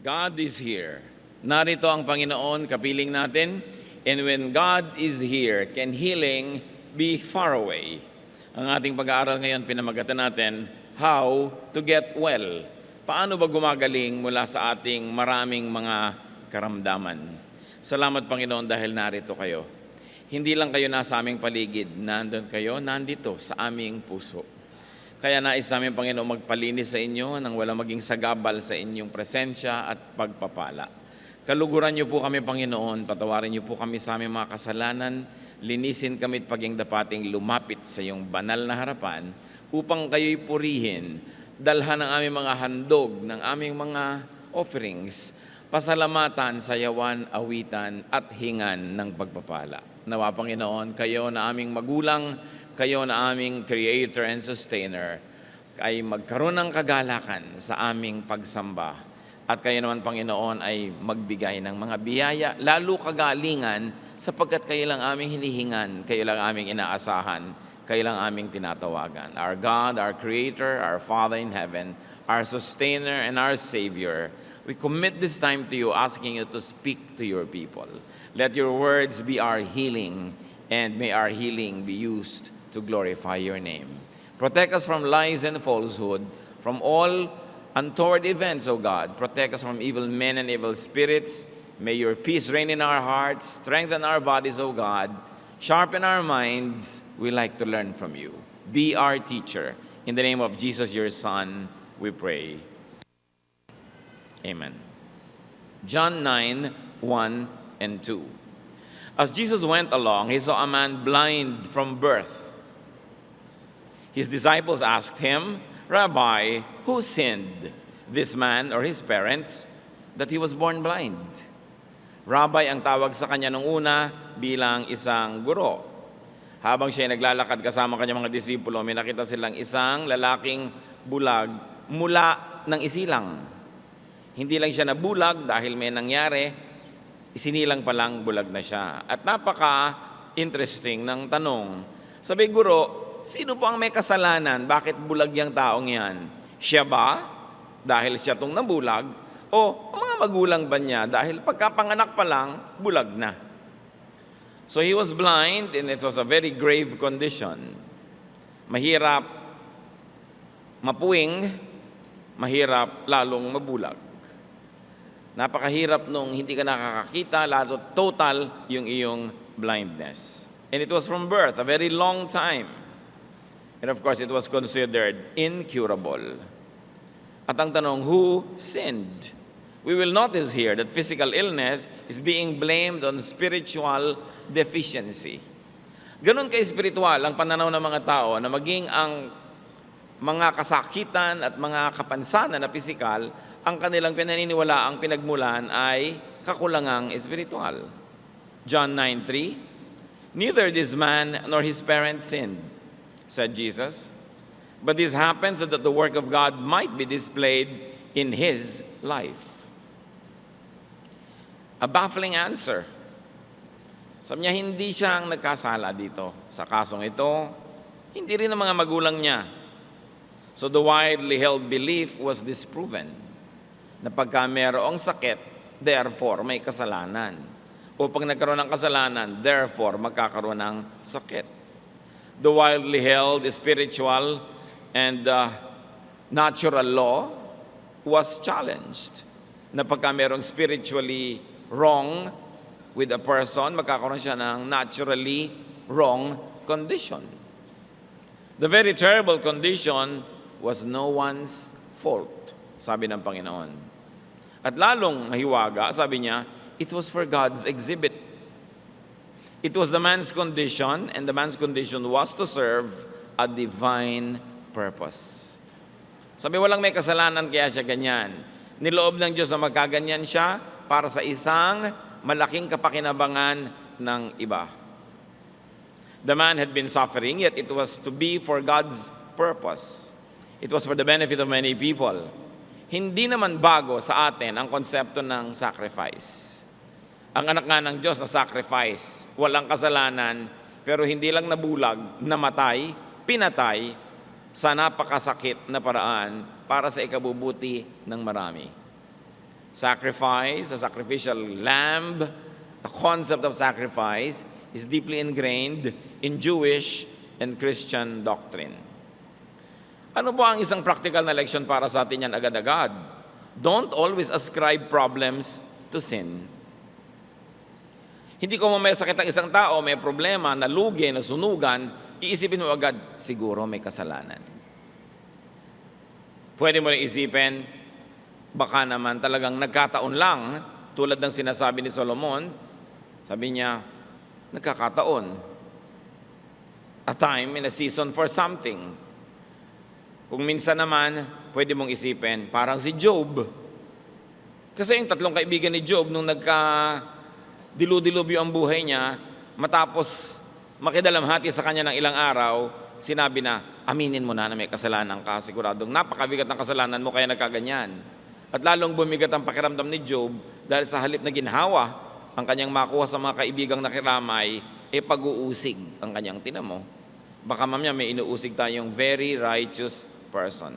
God is here. Narito ang Panginoon, kapiling natin. And when God is here, can healing be far away? Ang ating pag-aaral ngayon, pinamagatan natin, how to get well. Paano ba gumagaling mula sa ating maraming mga karamdaman? Salamat Panginoon dahil narito kayo. Hindi lang kayo nasa aming paligid, nandun kayo, nandito sa aming puso. Kaya nais namin, Panginoon, magpalinis sa inyo nang walang maging sagabal sa inyong presensya at pagpapala. Kaluguran niyo po kami, Panginoon, patawarin niyo po kami sa aming mga kasalanan, linisin kami at paging dapating lumapit sa iyong banal na harapan upang kayo'y purihin, dalhan ng aming mga handog, ng aming mga offerings, pasalamatan, sayawan, awitan at hingan ng pagpapala. Nawa, Panginoon, kayo na aming magulang, kayo na aming creator and sustainer, ay magkaroon ng kagalakan sa aming pagsamba. At kayo naman, Panginoon, ay magbigay ng mga biyaya, lalo kagalingan, sapagkat kayo lang aming hinihingan, kayo lang aming inaasahan, kayo lang aming tinatawagan. Our God, our Creator, our Father in heaven, our Sustainer and our Savior, we commit this time to you, asking you to speak to your people. Let your words be our healing, and may our healing be used to glorify your name. Protect us from lies and falsehood, from all untoward events, O God. Protect us from evil men and evil spirits. May your peace reign in our hearts, strengthen our bodies, O God. Sharpen our minds. We like to learn from you. Be our teacher. In the name of Jesus, your Son, we pray. Amen. John 9, 1 and 2. As Jesus went along, he saw a man blind from birth. His disciples asked him, Rabbi, who sinned, this man or his parents, that he was born blind? Rabbi ang tawag sa kanya nung una bilang isang guro. Habang siya naglalakad kasama kanyang mga disipulo, may nakita silang isang lalaking bulag mula ng isilang. Hindi lang siya nabulag dahil may nangyari, isinilang pa lang bulag na siya. At napaka-interesting ng tanong. Sabi, guro, sino po ang may kasalanan? Bakit bulag yung taong yan? Siya ba? Dahil siya tong nabulag? O mga magulang ba niya? Dahil pagkapanganak pa lang, bulag na. So he was blind and it was a very grave condition. Mahirap mapuwing, mahirap lalong mabulag. Napakahirap nung hindi ka nakakakita, lalo total yung iyong blindness. And it was from birth, a very long time. And of course, it was considered incurable. At ang tanong, who sinned? We will notice here that physical illness is being blamed on spiritual deficiency. Ganon ka-espiritual ang pananaw ng mga tao na maging ang mga kasakitan at mga kapansanan na pisikal, ang kanilang pinaniniwala, ang pinagmulan ay kakulangang espiritual. John 9:3, neither this man nor his parents sinned, said Jesus, but this happened so that the work of God might be displayed in his life. A baffling answer. Sabi niya, hindi siya ang nagkasala dito. Sa kasong ito, hindi rin ang mga magulang niya. So the widely held belief was disproven na pagka mayroong sakit, therefore may kasalanan. O pag nagkaroon ng kasalanan, therefore magkakaroon ng sakit. The widely held spiritual and natural law was challenged. Na pagka mayroong spiritually wrong with a person, magkakaroon siya ng naturally wrong condition. The very terrible condition was no one's fault, sabi ng Panginoon. At lalong nahiwaga, sabi niya, it was for God's exhibit. It was the man's condition, and the man's condition was to serve a divine purpose. Sabi, walang may kasalanan kaya siya ganyan. Niloob ng Diyos na magkaganyan siya para sa isang malaking kapakinabangan ng iba. The man had been suffering, yet it was to be for God's purpose. It was for the benefit of many people. Hindi naman bago sa atin ang konsepto ng sacrifice. Ang anak nga ng Diyos na sacrifice, walang kasalanan, pero hindi lang nabulag, namatay, pinatay sa napakasakit na paraan para sa ikabubuti ng marami. Sacrifice, a sacrificial lamb, the concept of sacrifice is deeply ingrained in Jewish and Christian doctrine. Ano ba ang isang practical na leksyon para sa atin yan agad-agad? Don't always ascribe problems to sin. Hindi ko may sakit ang isang tao, may problema, nalugi, nasunugan, iisipin mo agad, siguro may kasalanan. Pwede mo rin isipin, baka naman talagang nagkataon lang, tulad ng sinasabi ni Solomon, sabi niya, nagkakataon. A time and a season for something. Kung minsan naman, pwede mong isipin, parang si Job. Kasi yung tatlong kaibigan ni Job, nung dilu-dilubyo ang buhay niya, matapos makidalamhati sa kanya ng ilang araw, sinabi na, aminin mo na may kasalanan ka, siguradong napakabigat ng kasalanan mo kaya nagkaganyan. At lalong bumigat ang pakiramdam ni Job dahil sa halip na ginhawa ang kanyang makuha sa mga kaibigang nakiramay, pag-uusig ang kanyang tinamo. Baka mamaya may inuusig tayong very righteous person.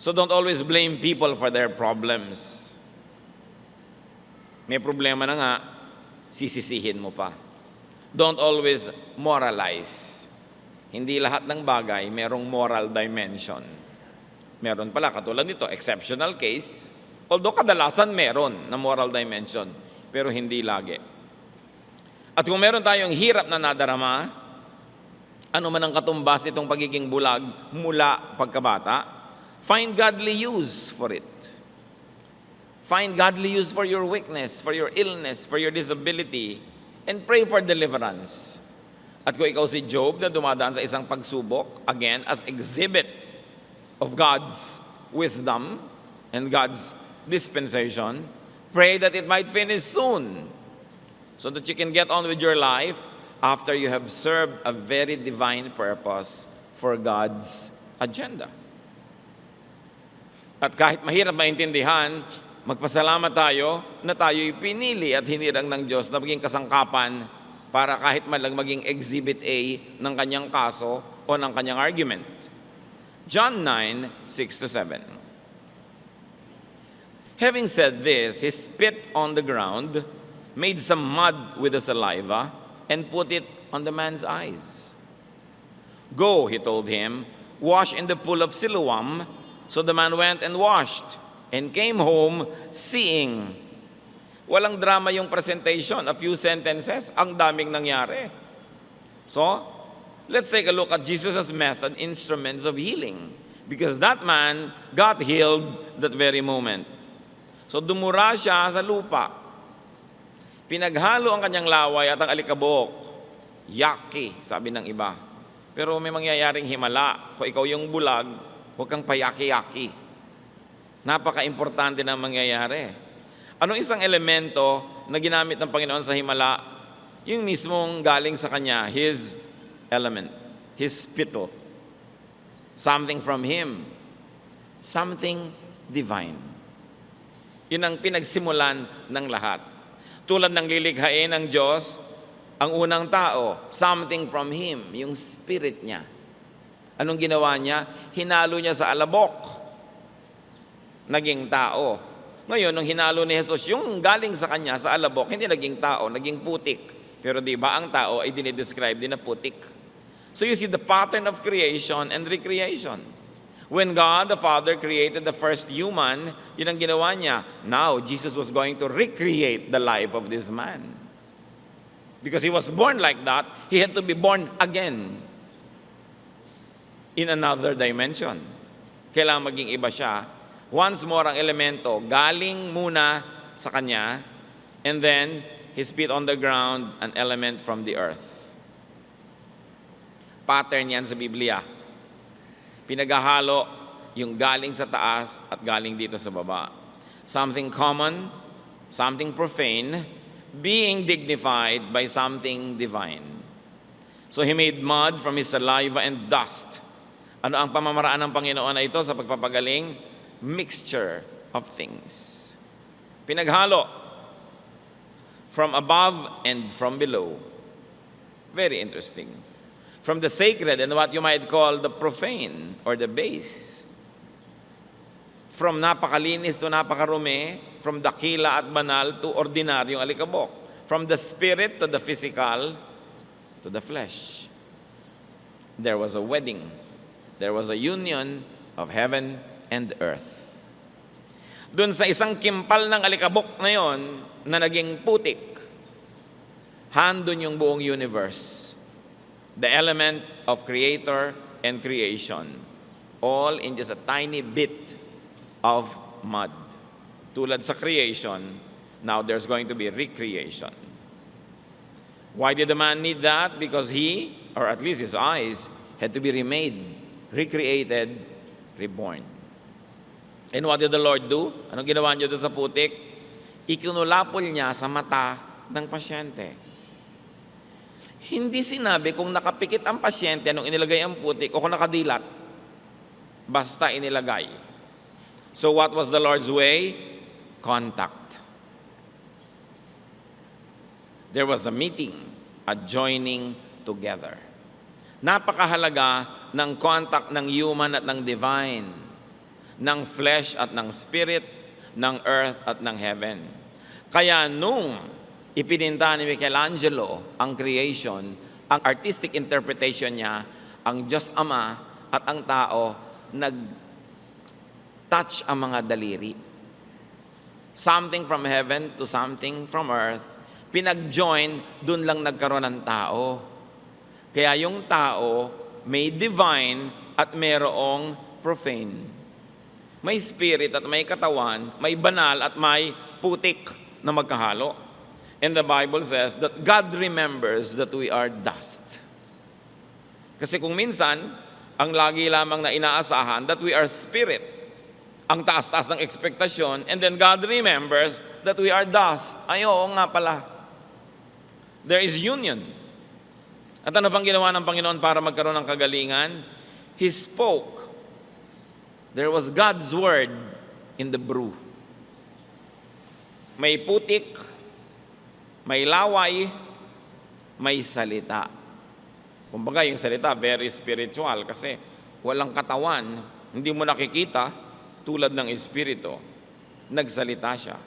So don't always blame people for their problems. May problema na nga, sisisihin mo pa. Don't always moralize. Hindi lahat ng bagay merong moral dimension. Meron pala, katulad nito, exceptional case, although kadalasan meron na moral dimension, pero hindi lagi. At kung meron tayong hirap na nadarama, ano man ang katumbas itong pagiging bulag mula pagkabata, find godly use for it. Find godly use for your weakness, for your illness, for your disability, and pray for deliverance. At kung ikaw si Job na dumadaan sa isang pagsubok, again, as exhibit of God's wisdom and God's dispensation, pray that it might finish soon so that you can get on with your life after you have served a very divine purpose for God's agenda. At kahit mahirap maintindihan, magpasalamat tayo na tayo'y pinili at hinirang ng Diyos na maging kasangkapan para kahit man lang maging exhibit A ng kanyang kaso o ng kanyang argument. John 9:6-7. Having said this, he spit on the ground, made some mud with the saliva, and put it on the man's eyes. Go, he told him, wash in the pool of Siloam. So the man went and washed and came home seeing. Walang drama yung presentation, a few sentences, ang daming nangyari. So, let's take a look at Jesus' method, instruments of healing. Because that man got healed that very moment. So dumura siya sa lupa. Pinaghalo ang kanyang laway at ang alikabok. Yaki, sabi ng iba. Pero may mangyayaring himala. Kung ikaw yung bulag, huwag kang payaki-yaki. Napaka-importante na mangyayari. Anong isang elemento na ginamit ng Panginoon sa himala? Yung mismong galing sa kanya, His element, His spittle. Something from Him. Something divine. Yun ang pinagsimulan ng lahat. Tulad ng lilikhain ng Diyos, ang unang tao, something from Him, yung spirit niya. Anong ginawa niya? Hinalo niya sa alabok. Naging tao. Ngayon, nung hinalo ni Jesus, yung galing sa kanya sa alabok, hindi naging tao, naging putik. Pero di ba ang tao ay dinidescribe din na putik? So you see the pattern of creation and recreation. When God the Father created the first human, yun ang ginawa niya. Now, Jesus was going to recreate the life of this man. Because he was born like that, he had to be born again in another dimension. Kailangan maging iba siya. Once more ang elemento, galing muna sa kanya, and then he spit on the ground an element from the earth. Pattern yan sa Biblia. Pinaghahalo yung galing sa taas at galing dito sa baba. Something common, something profane, being dignified by something divine. So he made mud from his saliva and dust. Ano ang pamamaraan ng Panginoon na ito sa pagpapagaling? Mixture of things. Pinaghalo from above and from below. Very interesting. From the sacred and what you might call the profane or the base. From napakalinis to napakarumi, from dakila at banal to ordinaryong alikabok. From the spirit to the physical to the flesh. There was a wedding. There was a union of heaven and earth. Doon sa isang kimpal ng alikabok na yon na naging putik, handon yung buong universe. The element of creator and creation. All in just a tiny bit of mud. Tulad sa creation, now there's going to be recreation. Why did the man need that? Because he, or at least his eyes, had to be remade, recreated, reborn. And what did the Lord do? Anong ginawa niyo doon sa putik? Ikinulapol niya sa mata ng pasyente. Hindi sinabi kung nakapikit ang pasyente nung inilagay ang putik o kung nakadilat. Basta inilagay. So what was the Lord's way? Contact. There was a meeting, a joining together. Napakahalaga ng contact ng human at ng divine, ng flesh at ng spirit, ng earth at ng heaven. Kaya nung ipininta ni Michelangelo ang creation, ang artistic interpretation niya, ang Diyos Ama at ang tao, nag-touch ang mga daliri. Something from heaven to something from earth, pinag-join, dun lang nagkaroon ng tao. Kaya yung tao may divine at mayroong profane. May spirit at may katawan, may banal at may putik na magkahalo. And the Bible says that God remembers that we are dust. Kasi kung minsan, ang lagi lamang na inaasahan that we are spirit, ang taas-taas ng ekspektasyon, and then God remembers that we are dust. Ay, oo nga pala. There is union. At ano bang ginawa ng Panginoon para magkaroon ng kagalingan? He spoke. There was God's word in the brew. May putik, may laway, may salita. Kumbaga yung salita, very spiritual kasi walang katawan, hindi mo nakikita tulad ng espiritu. Nagsalita siya.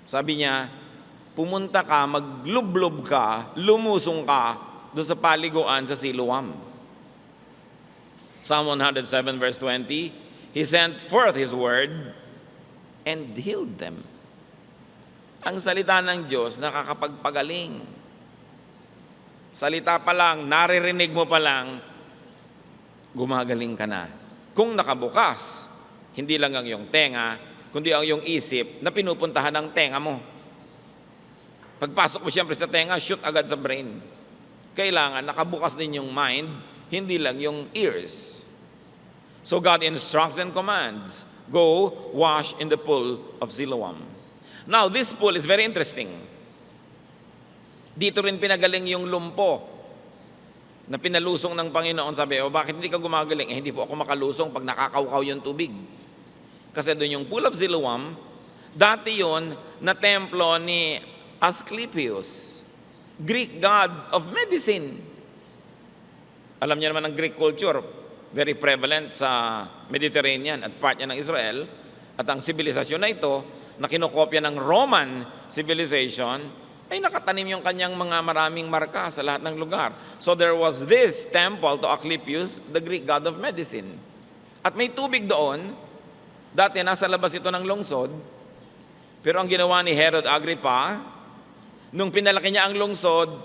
Sabi niya, pumunta ka, maglublob ka, lumusong ka doon sa paliguan sa Siloam. Psalm 107 verse 20, He sent forth His word and healed them. Ang salita ng Diyos nakakapagpagaling. Salita pa lang, naririnig mo pa lang, gumagaling ka na. Kung nakabukas, hindi lang ang iyong tenga, kundi ang iyong isip na pinupuntahan ng tenga mo. Pagpasok mo siyempre sa tenga, shoot agad sa brain. Kailangan nakabukas din yung mind, hindi lang yung ears. So God instructs and commands, go wash in the pool of Siloam. Now, this pool is very interesting. Dito rin pinagaling yung lumpo na pinalusong ng Panginoon. Sabi, bakit hindi ka gumagaling? Hindi po ako makalusong pag nakakaukaw yung tubig. Kasi doon yung pool of Siloam, dati yon na templo ni Asclepius, Greek god of medicine. Alam niyo naman ang Greek culture, very prevalent sa Mediterranean at part niya ng Israel. At ang sibilisasyon na ito, na kinokopya ng Roman civilization, ay nakatanim yung kanyang mga maraming marka sa lahat ng lugar. So there was this temple to Asclepius, the Greek god of medicine. At may tubig doon. Dati nasa labas ito ng lungsod. Pero ang ginawa ni Herod Agrippa, nung pinalaki niya ang lungsod,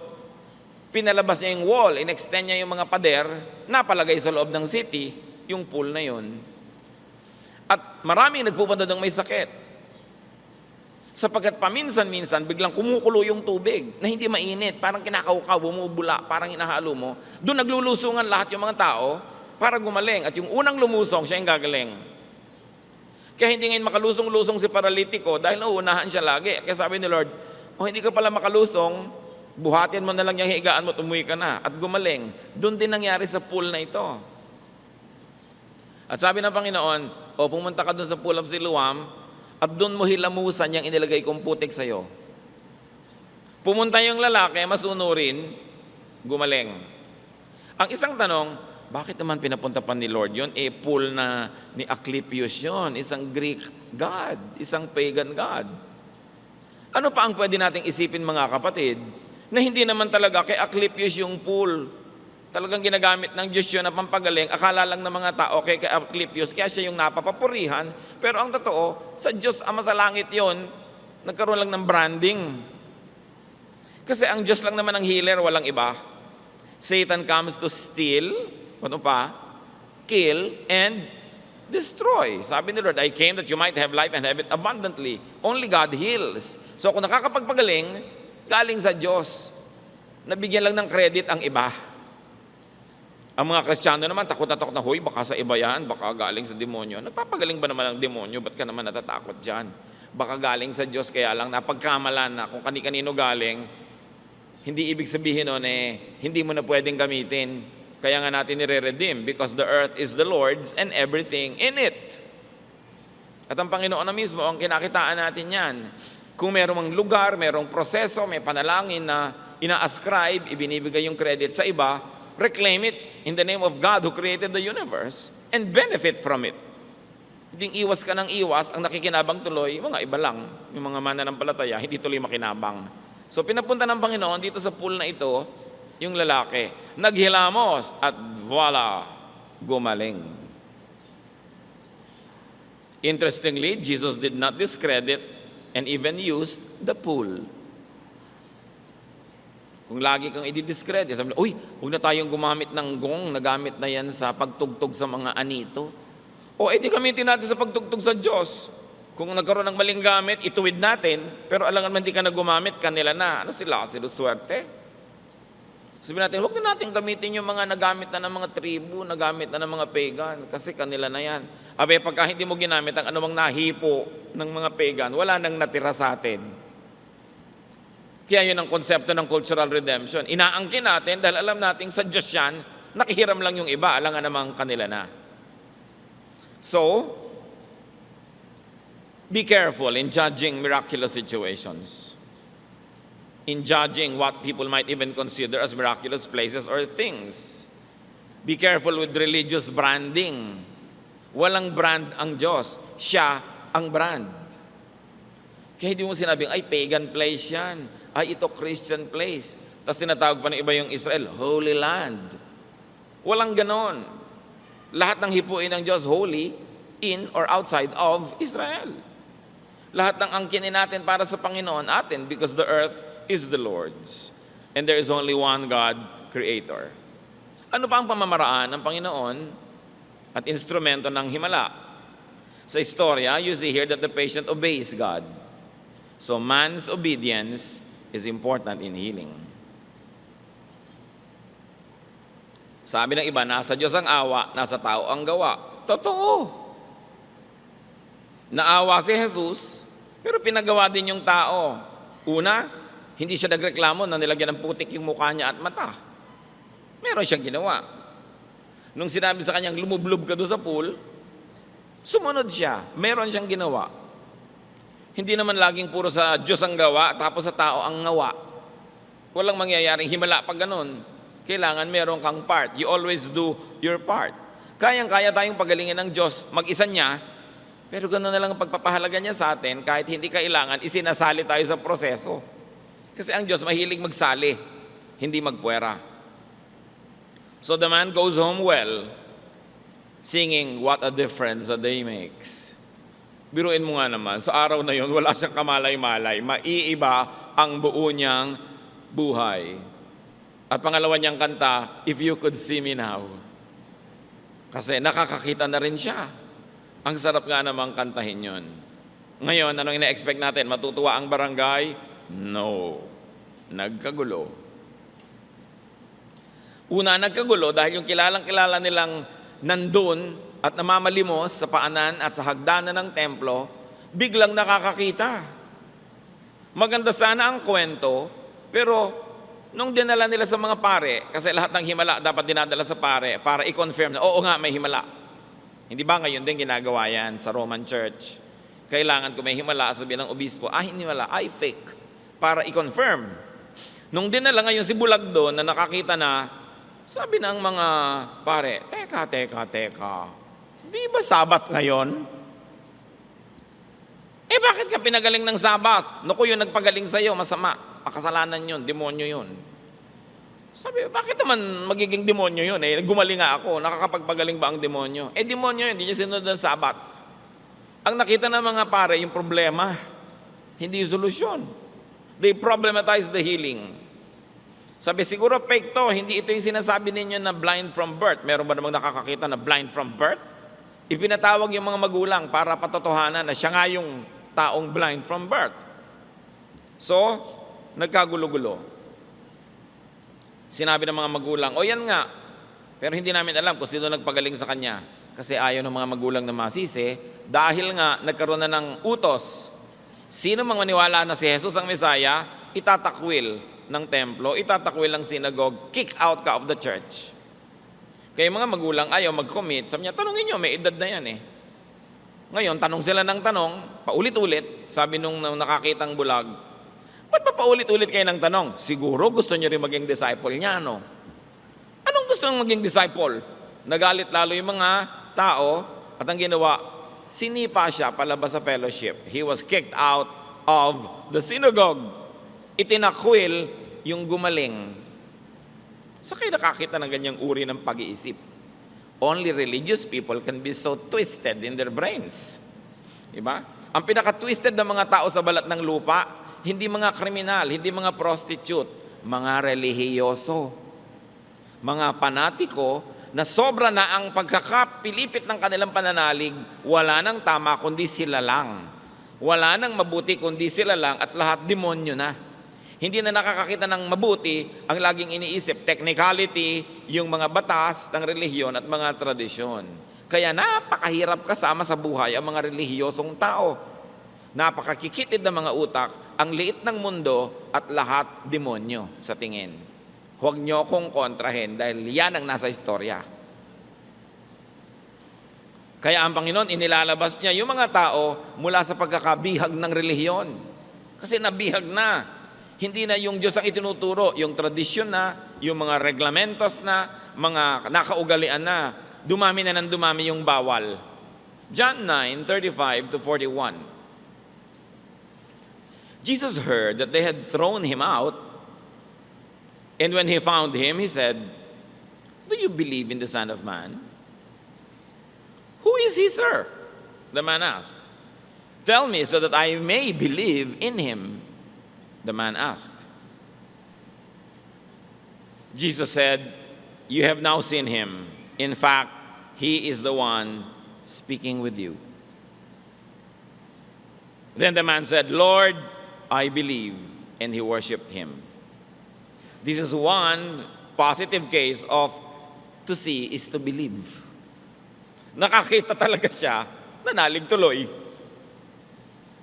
pinalabas niya yung wall, inextend niya yung mga pader, napalagay sa loob ng city, yung pool na yun. At maraming nagpupunta doon may sakit. Sapagkat paminsan-minsan, biglang kumukulo yung tubig na hindi mainit, parang kinakaukaw, bumubula, parang hinahalo mo. Doon naglulusungan lahat yung mga tao para gumaling. At yung unang lumusong, siya yung gagaling. Kaya hindi ngayon makalusong-lusong si paralitiko dahil nauunahan siya lagi. Kaya sabi ni Lord, hindi ka pala makalusong, buhatin mo na lang yung higaan mo, umuwi ka na. At gumaling. Doon din nangyari sa pool na ito. At sabi ng Panginoon, pumunta ka doon sa pool of Siloam, at doon mo hilamusan yung inilagay kong putik sa'yo. Pumunta yung lalaki, masunurin, gumaling. Ang isang tanong, bakit naman pinapunta pa ni Lord yun? Pool na ni Asclepius yun, isang Greek God, isang pagan God. Ano pa ang pwede nating isipin mga kapatid, na hindi naman talaga kay Asclepius yung pool. Talagang ginagamit ng Diyos yun na pampagaling. Akala lang ng mga tao kay Asclepius, kaya siya yung napapapurihan. Pero ang totoo, sa Diyos Ama sa langit yon, nagkaroon lang ng branding. Kasi ang Diyos lang naman ang healer, walang iba. Satan comes to steal, ano pa? Kill, and destroy. Sabi ni Lord, I came that you might have life and have it abundantly. Only God heals. So kung nakakapagpagaling, galing sa Diyos. Nabigyan lang ng credit ang iba. Ang mga Kristiyano naman, takot na takot na, huy, baka sa iba yan, baka galing sa demonyo. Nagpapagaling ba naman ang demonyo? Ba't ka naman natatakot dyan? Baka galing sa Diyos, kaya lang napagkamalan na kung kani-kanino galing. Hindi ibig sabihin nun hindi mo na pwedeng gamitin. Kaya nga natin nire-redeem because the earth is the Lord's and everything in it. At ang Panginoon na mismo, ang kinakitaan natin yan. Kung merong lugar, merong proseso, may panalangin na ina-ascribe, ibinibigay yung credit sa iba, reclaim it in the name of God who created the universe and benefit from it. Hindi iwas ka ng iwas, ang nakikinabang tuloy, mga iba lang, yung mga mananampalataya, hindi tuloy makinabang. So pinapunta ng Panginoon dito sa pool na ito, yung lalaki, naghilamos at voila, gumaling. Interestingly, Jesus did not discredit and even used the pool. Kung lagi kang i-discredit, sabi, uy, huwag na tayong gumamit ng gong, nagamit na yan sa pagtugtog sa mga anito. O edi gamitin natin sa pagtugtog sa Diyos. Kung nagkaroon ng maling gamit, ituwid natin, pero alangan man di ka na gumamit, kanila na. Ano sila? Swerte. Sabihin natin, huwag na natin gamitin yung mga nagamit na ng mga tribu, nagamit na ng mga pagan, kasi kanila na yan. Abe, pagka hindi mo ginamit ang anumang nahipo ng mga pagan, wala nang natira sa atin. Kaya yun ang konsepto ng cultural redemption. Inaangkin natin dahil alam natin sa Diyos yan, nakihiram lang yung iba, alangan namang kanila na. So, be careful in judging miraculous situations. In judging what people might even consider as miraculous places or things. Be careful with religious branding. Walang brand ang Diyos. Siya ang brand. Kaya hindi mo sinabing, ay, pagan place yan. Ay, ito Christian place. Tapos tinatawag pa ng iba yung Israel, Holy Land. Walang ganon. Lahat ng hipuin ng Diyos, holy, in or outside of Israel. Lahat ng angkinin natin para sa Panginoon, atin, because the earth is the Lord's. And there is only one God, Creator. Ano pa ang pamamaraan ng Panginoon at instrumento ng himala? Sa istorya, you see here that the patient obeys God. So man's obedience is important in healing. Sabi ng iba, nasa Diyos ang awa, nasa tao ang gawa. Totoo. Naawa si Jesus, pero pinagawa din yung tao. Una, hindi siya nagreklamo na nilagyan ng putik yung mukha niya at mata. Meron siyang ginawa. Nung sinabi sa kanyang lumublob ka doon sa pool, sumunod siya. Meron siyang ginawa. Hindi naman laging puro sa Diyos ang gawa, tapos sa tao ang ngawa. Walang mangyayaring himala pag ganun. Kailangan meron kang part. You always do your part. Kayang-kaya tayong pagalingin ng Diyos, mag-isa niya, pero gano'n na lang ang pagpapahalaga niya sa atin, kahit hindi kailangan, isinasali tayo sa proseso. Kasi ang Diyos mahilig magsali, hindi magpuwera. So the man goes home well, singing, what a difference a day makes. Biruin mo nga naman, sa araw na yun, wala siyang kamalay-malay, maiiba ang buo niyang buhay. At pangalawa niyang kanta, If You Could See Me Now. Kasi nakakakita na rin siya. Ang sarap nga namang kantahin yun. Ngayon, anong ina-expect natin? Matutuwa ang barangay? No. Nagkagulo. Una, nagkagulo dahil yung kilalang-kilala nilang nandun at namamalimos sa paanan at sa hagdanan ng templo, biglang nakakakita. Maganda sana ang kwento, pero nung dinala nila sa mga pare, kasi lahat ng himala dapat dinadala sa pare para i-confirm na, oo nga, may himala. Hindi ba ngayon din ginagawa yan sa Roman Church? Kailangan kung may himala, sabihin ng obispo, hindi himala, fake. Para i-confirm. Nung dinala ngayon si Bulag doon na nakakita na, sabi ng mga pare, teka. Di ba Sabat ngayon? Bakit ka pinagaling ng Sabat? Naku, yung nagpagaling sa'yo, masama. Makasalanan yun, demonyo yun. Sabi, bakit naman magiging demonyo yun? Gumaling nga ako, nakakapagpagaling ba ang demonyo? Demonyo yun, hindi niya sinunod ng Sabat. Ang nakita ng mga pare, yung problema, hindi yung solusyon. They problematize the healing. Sabi, siguro fake to, hindi ito yung sinasabi ninyo na blind from birth. Meron ba namang nakakakita na blind from birth? Ipinatawag yung mga magulang para patotohanan na siya nga yung taong blind from birth. So, nagkagulo-gulo. Sinabi ng mga magulang, yan nga, pero hindi namin alam kung sino nagpagaling sa kanya. Kasi ayaw ng mga magulang na masisi, dahil nga nagkaroon na ng utos. Sino mang maniwala na si Jesus ang Mesaya, itatakwil ng templo, itatakwil ng synagogue, kick out ka of the church. Kaya mga magulang ayaw mag-commit, sabi niya, tanongin niyo, may edad na yan eh. Ngayon, tanong sila ng tanong, paulit-ulit, sabi nung nakakitang bulag, ba't pa paulit-ulit kayo ng tanong? Siguro gusto niyo rin maging disciple niya, no? Anong gusto niyong maging disciple? Nagalit lalo yung mga tao, at ang ginawa, sinipa siya palabas sa fellowship. He was kicked out of the synagogue. Itinakwil yung gumaling. Sa kayo nakakita ng ganyang uri ng pag-iisip? Only religious people can be so twisted in their brains. Diba? Ang pinaka-twisted ng mga tao sa balat ng lupa, hindi mga kriminal, hindi mga prostitute, mga relihiyoso, mga panatiko na sobra na ang pagkakapilipit ng kanilang pananalig, wala nang tama kundi sila lang. Wala nang mabuti kundi sila lang at lahat demonyo na. Hindi na nakakakita ng mabuti, ang laging iniisip, technicality, yung mga batas ng relihiyon at mga tradisyon. Kaya napakahirap kasama sa buhay ang mga relihiyosong tao. Napakakikitid ng mga utak, ang liit ng mundo at lahat demonyo sa tingin. Huwag niyo kong kontrahin dahil yan ang nasa istorya. Kaya ang Panginoon, inilalabas niya yung mga tao mula sa pagkakabihag ng relihiyon. Kasi nabihag na. Hindi na yung Diyos ang itinuturo, yung tradisyon na, yung mga reglamentos na, mga nakaugalian na, dumami na ng dumami yung bawal. John 9:35-41. Jesus heard that they had thrown him out, and when he found him, he said, "Do you believe in the Son of Man?" "Who is he, sir?" the man asked. "Tell me so that I may believe in him," the man asked. Jesus said, "You have now seen him. In fact, he is the one speaking with you." Then the man said, "Lord, I believe," and he worshiped him. This is one positive case of to see is to believe. Nakakita talaga siya, nanalig tuloy.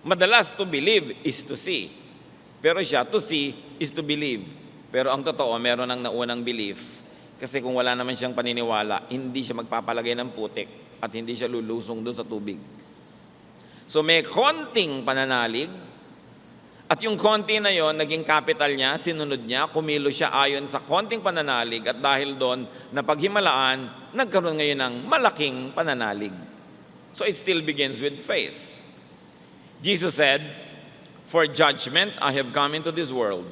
Madalas to believe is to see. Pero siya, to see is to believe. Pero ang totoo, meron ng naunang belief. Kasi kung wala naman siyang paniniwala, hindi siya magpapalagay ng putik at hindi siya lulusong doon sa tubig. So may konting pananalig, at yung konti na yon, naging capital niya, sinunod niya, kumilo siya ayon sa konting pananalig at dahil doon, napaghimalaan, nagkaroon ngayon ng malaking pananalig. So it still begins with faith. Jesus said, "For judgment I have come into this world,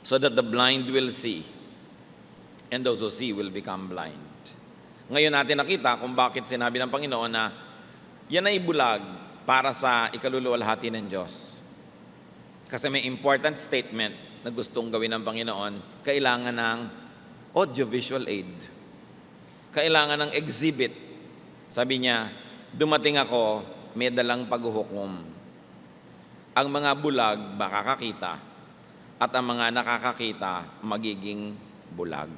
so that the blind will see, and those who see will become blind." Ngayon natin nakita kung bakit sinabi ng Panginoon na yan ay bulag para sa ikaluluwalhati ng Diyos. Kasi may important statement na gustong gawin ng Panginoon, kailangan ng audiovisual aid. Kailangan ng exhibit. Sabi niya, dumating ako, may dalang paghuhukom. Ang mga bulag makakakita at ang mga nakakakita magiging bulag.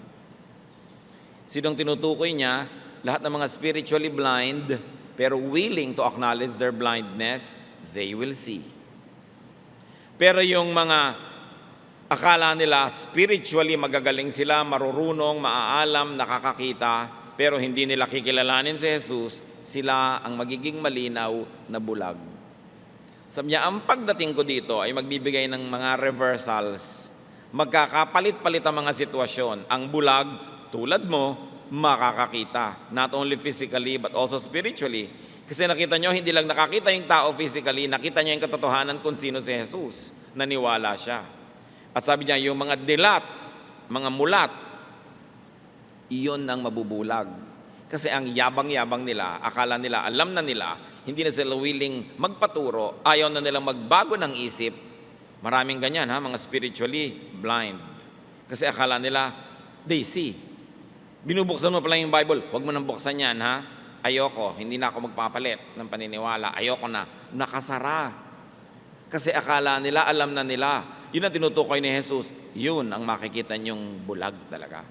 Sinong tinutukoy niya? Lahat ng mga spiritually blind pero willing to acknowledge their blindness, they will see. Pero yung mga akala nila spiritually magagaling sila, marurunong, maaalam, nakakakita, pero hindi nila kikilalanin si Jesus, sila ang magiging malinaw na bulag. Sabi niya, ang pagdating ko dito ay magbibigay ng mga reversals. Magkakapalit-palit ang mga sitwasyon. Ang bulag, tulad mo, makakakita. Not only physically, but also spiritually. Kasi nakita nyo, hindi lang nakakita yung tao physically, nakita niya yung katotohanan kung sino si Jesus. Naniwala siya. At sabi niya, yung mga dilat, mga mulat, iyon ang mabubulag. Kasi ang yabang-yabang nila, akala nila, alam na nila, hindi na sila willing magpaturo, ayaw na nilang magbago ng isip. Maraming ganyan, mga spiritually blind. Kasi akala nila, they see. Binubuksan mo pala yung Bible, huwag mo nang buksan yan, Ayoko, hindi na ako magpapalit ng paniniwala. Ayoko na. Nakasara. Kasi akala nila, alam na nila. Yun ang tinutukoy ni Jesus. Yun ang makikita niyong bulag talaga.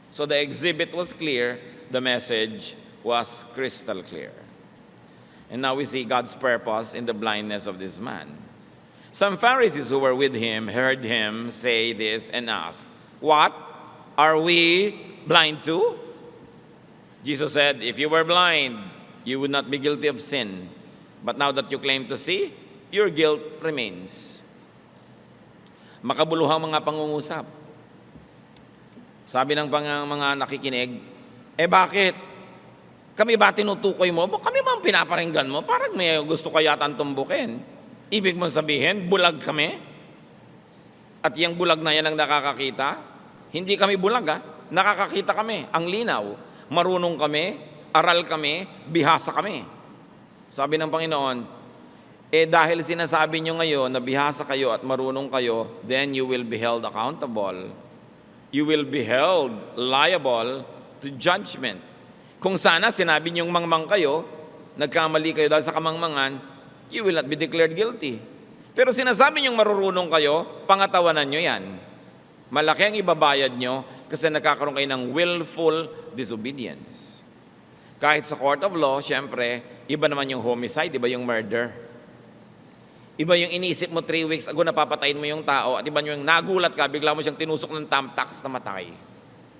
So the exhibit was clear, the message was crystal clear. And now we see God's purpose in the blindness of this man. Some Pharisees who were with him heard him say this and asked, "What? Are we blind too?" Jesus said, "If you were blind, you would not be guilty of sin. But now that you claim to see, your guilt remains." Makabuluhang mga pangungusap. Sabi ng mga nakikinig, bakit? Kami ba tinutukoy mo? Kami ba ang pinaparinggan mo? Parang may gusto ka yata tumbukin. Ibig mong sabihin, bulag kami? At yung bulag na yan ang nakakakita? Hindi kami bulag, nakakakita kami. Ang linaw. Marunong kami, aral kami, bihasa kami. Sabi ng Panginoon, dahil sinasabi nyo ngayon na bihasa kayo at marunong kayo, then you will be held accountable. You will be held liable to judgment. Kung sana sinabi nyong mangmang kayo, nagkamali kayo dahil sa kamangmangan, you will not be declared guilty. Pero sinasabi nyong marurunong kayo, pangatawanan nyo yan. Malaki ang ibabayad nyo kasi nagkakaroon kayo ng willful disobedience. Kahit sa court of law, syempre, iba naman yung homicide, iba yung murder. Iba yung inisip mo 3 weeks ago, napapatayin mo yung tao, at iba yung nagulat ka, bigla mo siyang tinusok ng thumbtacks na matay.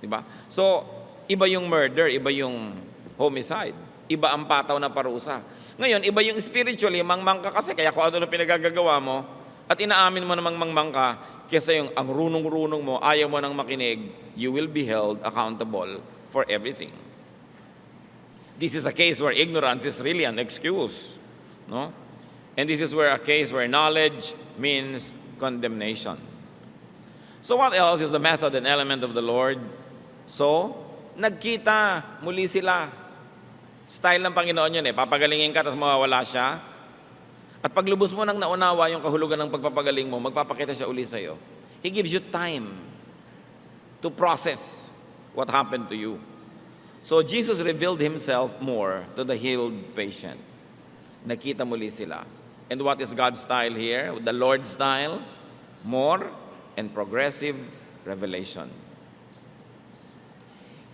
Diba? So, iba yung murder, iba yung homicide. Iba ang pataw na parusa. Ngayon, iba yung spiritually, mangmang ka kasi, kaya kung ano na pinagagagawa mo, at inaamin mo namang mangmang ka, kesa yung ang runong-runong mo, ayaw mo nang makinig, you will be held accountable for everything. This is a case where ignorance is really an excuse. No? And this is where a case where knowledge means condemnation. So what else is the method and element of the Lord? So, nagkita muli sila. Style ng Panginoon yun papagalingin ka tapos mawawala siya. At paglubos mo nang naunawa yung kahulugan ng pagpapagaling mo, magpapakita siya uli sa'yo. He gives you time to process what happened to you. So Jesus revealed Himself more to the healed patient. Nakita muli sila. And what is God's style here? The Lord's style? More and progressive revelation.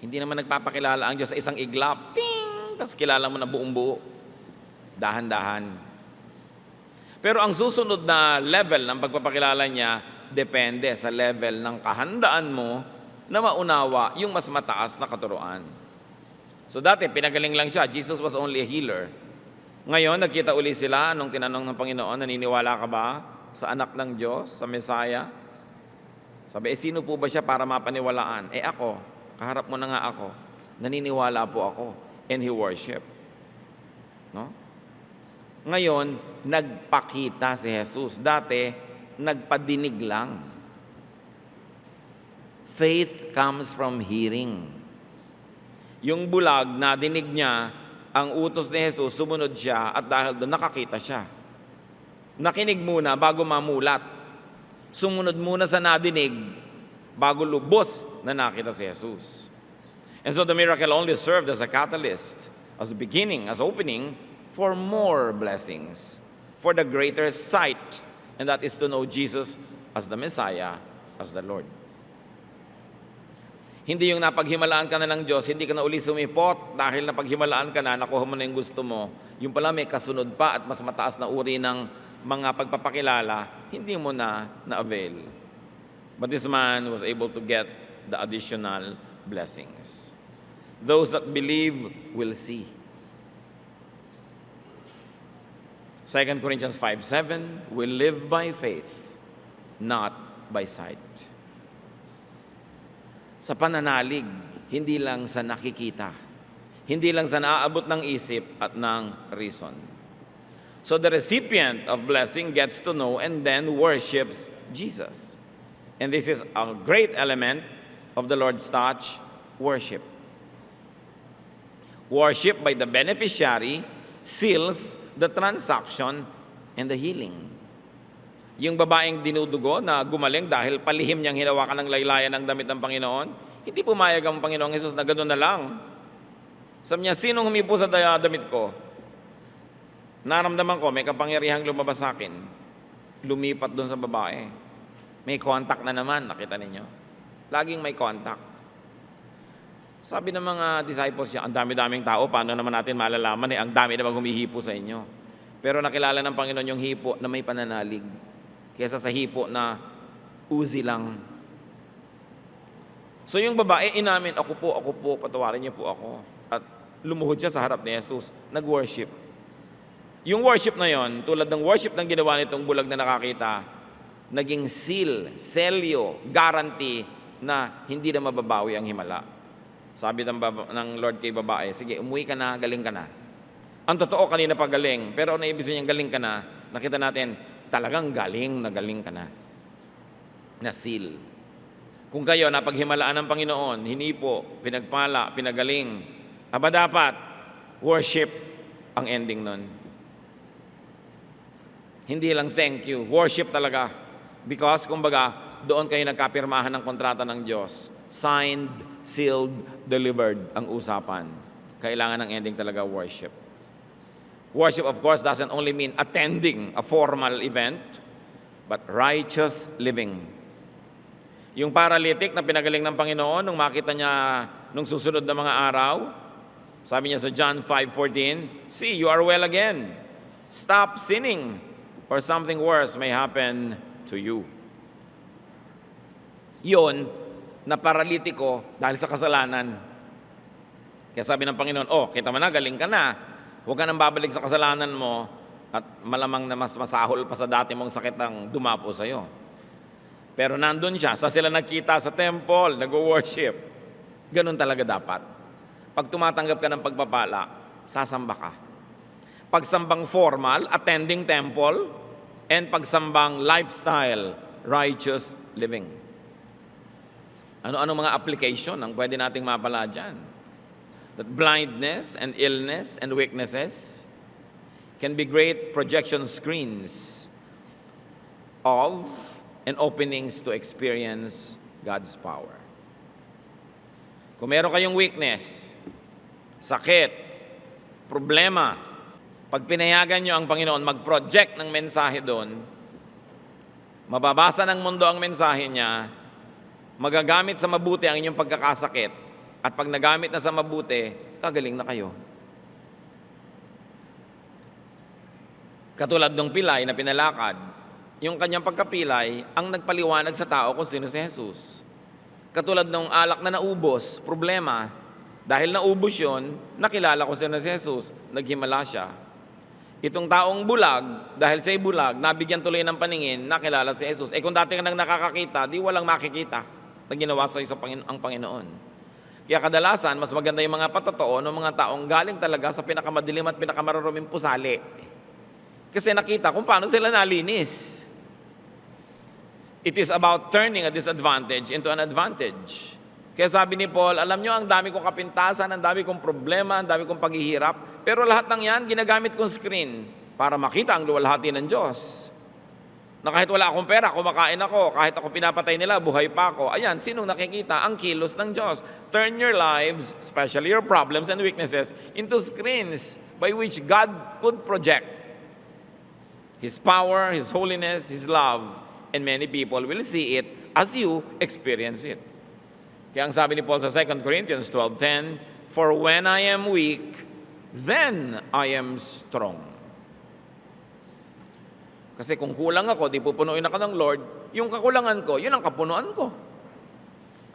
Hindi naman nagpapakilala ang Diyos sa isang iglap. Ting! Tapos kilala mo na buong buo. Dahan-dahan. Pero ang susunod na level ng pagpapakilala niya, depende sa level ng kahandaan mo na maunawa yung mas mataas na katuruan. So dati, pinagaling lang siya. Jesus was only a healer. Ngayon, nagkita uli sila nung tinanong ng Panginoon, naniniwala ka ba sa anak ng Diyos, sa Messiah? Sabi, sino po ba siya para mapaniwalaan? Ako, kaharap mo na nga ako. Naniniwala po ako. And he worship. No? Ngayon, nagpakita si Jesus. Dati, nagpadinig lang. Faith comes from hearing. Yung bulag, nadinig niya, ang utos ni Jesus, sumunod siya, at dahil doon nakakita siya. Nakinig muna bago mamulat. Sumunod muna sa nadinig bago lubos na nakita si Jesus. And so the miracle only served as a catalyst, as a beginning, as opening for more blessings, for the greater sight, and that is to know Jesus as the Messiah, as the Lord. Hindi yung napaghimalaan ka na ng Diyos, hindi ka na uli sumipot dahil napaghimalaan ka na, nakuha mo na yung gusto mo. Yung pala may kasunod pa at mas mataas na uri ng mga pagpapakilala, hindi mo na-avail. But this man was able to get the additional blessings. Those that believe will see. 2 Corinthians 5:7, we live by faith, not by sight. Sa pananalig, hindi lang sa nakikita, hindi lang sa naaabot ng isip at ng reason. So the recipient of blessing gets to know and then worships Jesus. And this is a great element of the Lord's touch, worship. Worship by the beneficiary seals the transaction and the healing. Yung babaeng dinudugo na gumaling dahil palihim niyang hinawakan ng laylayan ng damit ng Panginoon, hindi pumayag ang Panginoong Hesus na gano'n na lang. Sabi niya, sinong humipo sa damit ko? Naramdaman ko, may kapangyarihang lumabas sa akin. Lumipat doon sa babae. May contact na naman, nakita ninyo. Laging may contact. Sabi ng mga disciples niya, ang dami-daming tao, paano naman natin malalaman ang dami naman humihipo sa inyo. Pero nakilala ng Panginoon yung hipo na may pananalig kaysa sa hipo na uzi lang. So yung babae, inamin, ako po, patawarin niyo po ako. At lumuhod siya sa harap ni Jesus, nag-worship. Yung worship na yon, tulad ng worship ng ginawa nitong bulag na nakakita, naging seal, selyo, guarantee na hindi na mababawi ang himala. Sabi ng Lord kay babae, sige, umuwi ka na, galing ka na. Ang totoo, kanina pa galing, pero ano ibig sabihin galing ka na, nakita natin, talagang galing ka na. Na seal. Kung kayo napaghimalaan ng Panginoon, hinipo, pinagpala, pinagaling, aba dapat, worship ang ending nun. Hindi lang thank you, worship talaga. Because, kumbaga, doon kayo nagkapirmahan ng kontrata ng Diyos. Signed, sealed, delivered ang usapan. Kailangan ng ending talaga worship. Worship, of course, doesn't only mean attending a formal event, but righteous living. Yung paralytic na pinagaling ng Panginoon, nung makita niya nung susunod na mga araw, sabi niya sa John 5:14, see, you are well again. Stop sinning, or something worse may happen to you. Yun, na paralitiko dahil sa kasalanan. Kaya sabi ng Panginoon, kita mo na, galing ka na. Huwag ka nang babalik sa kasalanan mo at malamang na mas masahol pa sa dati mong sakit ang dumapo sa'yo. Pero nandun siya, sa sila nagkita sa temple, nag-worship. Ganun talaga dapat. Pag tumatanggap ka ng pagpapala, sasamba ka. Pagsambang formal, attending temple, and pagsambang lifestyle, righteous living. Ano-ano mga application ang pwede nating mapala dyan? That blindness and illness and weaknesses can be great projection screens of and openings to experience God's power. Kung meron kayong weakness, sakit, problema, pag pinayagan nyo ang Panginoon mag-project ng mensahe doon, mababasa ng mundo ang mensahe niya, magagamit sa mabuti ang inyong pagkakasakit, at pag nagamit na sa mabuti, kagaling na kayo. Katulad ng pilay na pinalakad, yung kanyang pagkapilay ang nagpaliwanag sa tao kung sino si Jesus. Katulad ng alak na naubos, problema, dahil naubos yun, nakilala ko sino si Jesus, naghimala siya. Itong taong bulag, dahil siya'y bulag, nabigyan tuloy ng paningin, nakilala si Jesus. Kung dati ka nang nakakakita, di walang makikita na ginawa sa'yo ang Panginoon. Kaya kadalasan, mas maganda yung mga patotoo ng mga taong galing talaga sa pinakamadilim at pinakamaruruming pusali. Kasi nakita kung paano sila nalinis. It is about turning a disadvantage into an advantage. Kaya sabi ni Paul, alam nyo, ang dami kong kapintasan, ang dami kong problema, ang dami kong paghihirap, pero lahat ng yan, ginagamit kong screen para makita ang luwalhati ng Diyos. Na kahit wala akong pera, kumakain ako, kahit ako pinapatay nila, buhay pa ako. Ayan, sinong nakikita? Ang kilos ng Diyos. Turn your lives, especially your problems and weaknesses, into screens by which God could project His power, His holiness, His love, and many people will see it as you experience it. Kaya ang sabi ni Paul sa 2 Corinthians 12:10, for when I am weak, then I am strong. Kasi kung kulang ako, di pupunuin ako ng Lord, yung kakulangan ko, yun ang kapunuan ko.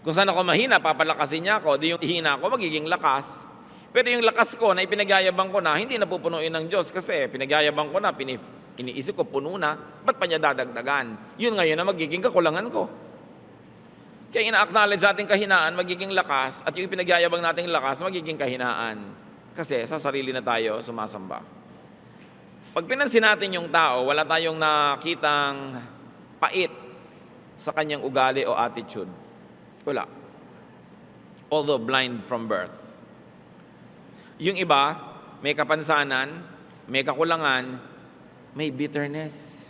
Kung saan ako mahina, papalakasin niya ako, di yung hina ko, magiging lakas. Pero yung lakas ko na ipinagyayabang ko na, hindi na pupunuin ng Diyos kasi pinagyayabang ko na, iniisip ko puno na, ba't pa niya dadagdagan? Yun ngayon na magiging kakulangan ko. Kaya ina-acknowledge sa ating kahinaan, magiging lakas, at yung ipinagyayabang nating lakas, magiging kahinaan. Kasi sa sarili na tayo sumasamba. Pag pinansin natin yung tao, wala tayong nakitang pait sa kanyang ugali o attitude. Wala. Although blind from birth. Yung iba, may kapansanan, may kakulangan, may bitterness.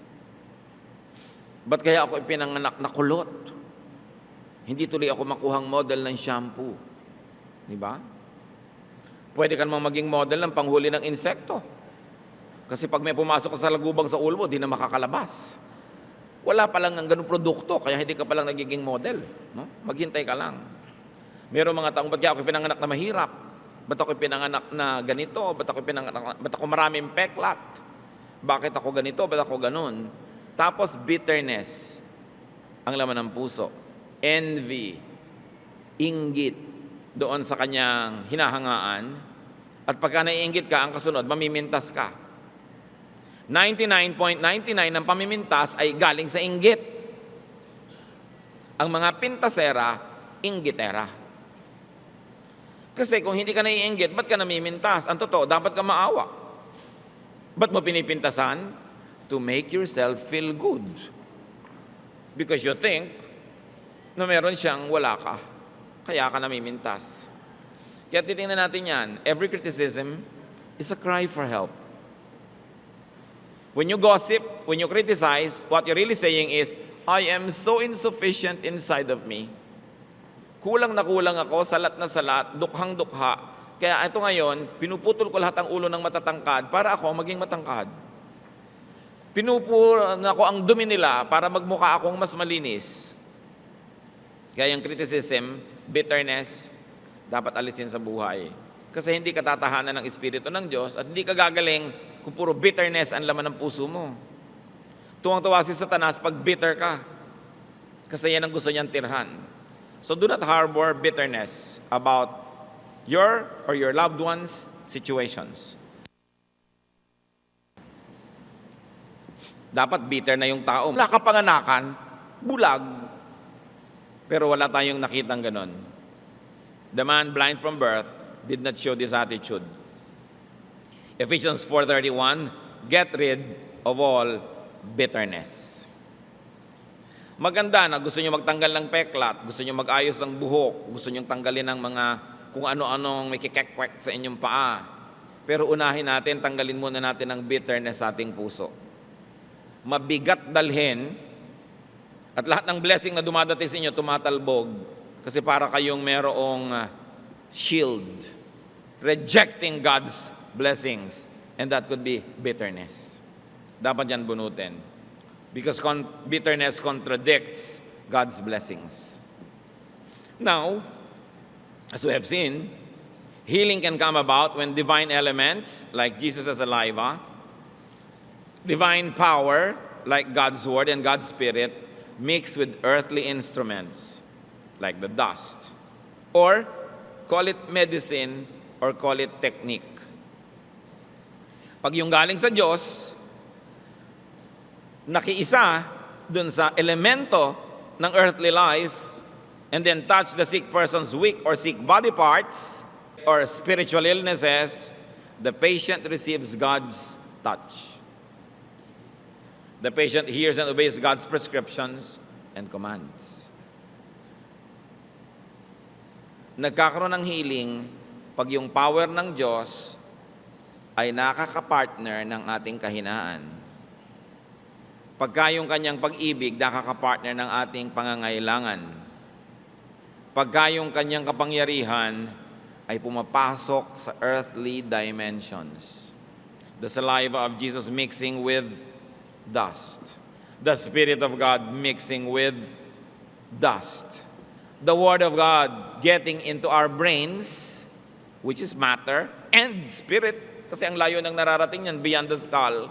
Ba't kaya ako ipinanganak na kulot? Hindi tuloy ako makuhang model ng shampoo. Di ba? Pwede ka namang maging model ng panghuli ng insekto. Kasi pag may pumasok ka sa lagubang sa ulo mo, di na makakalabas. Wala pa lang ang ganung produkto, kaya hindi ka pa lang nagiging model. No? Maghintay ka lang. Meron mga taong, ba't kaya ako pinanganak na mahirap? Ba't ako pinanganak na ganito? Ba't ako maraming peklat? Bakit ako ganito? Ba't ako ganun? Tapos bitterness ang laman ng puso. Envy, inggit doon sa kanyang hinahangaan. At pagka naiinggit ka, ang kasunod, mamimintas ka. 99.99 ng pamimintas ay galing sa inggit. Ang mga pintasera, inggitera. Kasi kung hindi ka naiinggit, ba't ka namimintas? Ang totoo, dapat ka maawa. Ba't mo pinipintasan? To make yourself feel good. Because you think na meron siyang wala ka. Kaya ka namimintas. Kaya titingnan natin yan. Every criticism is a cry for help. When you gossip, when you criticize, what you're really saying is, I am so insufficient inside of me. Kulang na kulang ako, salat na salat, dukhang-dukha. Kaya ito ngayon, pinuputol ko lahat ang ulo ng matatangkad para ako maging matangkad. Pinupuro na ko ang dumi nila para magmukha akong mas malinis. Kaya yung criticism, bitterness, dapat alisin sa buhay. Kasi hindi ka tatahanan ng Espiritu ng Diyos at hindi ka gagaling kung puro bitterness ang laman ng puso mo. Tuwang-tuwa si Satanas pag bitter ka. Kasi yan ang gusto niyang tirhan. So do not harbor bitterness about your or your loved ones' situations. Dapat bitter na yung tao. Wala ka panganakan, bulag. Pero wala tayong nakitang ganon. The man blind from birth did not show this attitude. Ephesians 4:31, get rid of all bitterness. Maganda na gusto nyo magtanggal ng peklat, gusto nyo mag-ayos ng buhok, gusto nyo tanggalin ng mga kung ano-anong may kikekwek sa inyong paa. Pero unahin natin, tanggalin muna natin ang bitterness sa ating puso. Mabigat dalhin at lahat ng blessing na dumadating sa inyo tumatalbog kasi para kayong merong shield rejecting God's blessings, and that could be bitterness. Dapat yan bunutin because bitterness contradicts God's blessings. Now, as we have seen, healing can come about when divine elements like Jesus as saliva, divine power like God's word and God's spirit mix with earthly instruments like the dust, or call it medicine or call it technique. Pag yung galing sa Diyos, nakiisa dun sa elemento ng earthly life and then touch the sick person's weak or sick body parts or spiritual illnesses, the patient receives God's touch. The patient hears and obeys God's prescriptions and commands. Nagkakaroon ng healing pag yung power ng Diyos ay nakakapartner ng ating kahinaan. Pagka yung kanyang pag-ibig nakakapartner ng ating pangangailangan. Pagka yung kanyang kapangyarihan ay pumapasok sa earthly dimensions. The saliva of Jesus mixing with dust. The Spirit of God mixing with dust. The Word of God getting into our brains, which is matter, and spirit, kasi ang layo ng nararating yan, beyond the skull,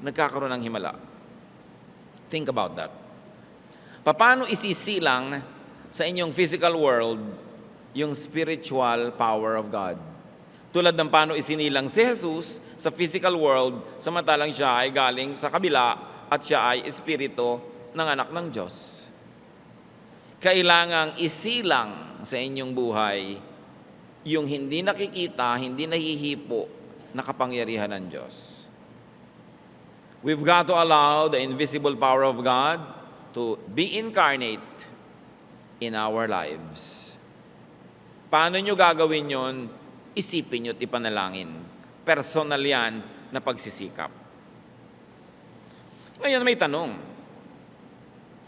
nagkakaroon ng himala. Think about that. Paano isisilang sa inyong physical world yung spiritual power of God? Tulad ng paano isinilang si Jesus sa physical world, samantalang siya ay galing sa kabila at siya ay espiritu ng anak ng Diyos. Kailangang isilang sa inyong buhay yung hindi nakikita, hindi nahihipo na kapangyarihan ng Diyos. We've got to allow the invisible power of God to be incarnate in our lives. Paano nyo gagawin yon? Isipin nyo at ipanalangin. Personal yan na pagsisikap. Ngayon may tanong.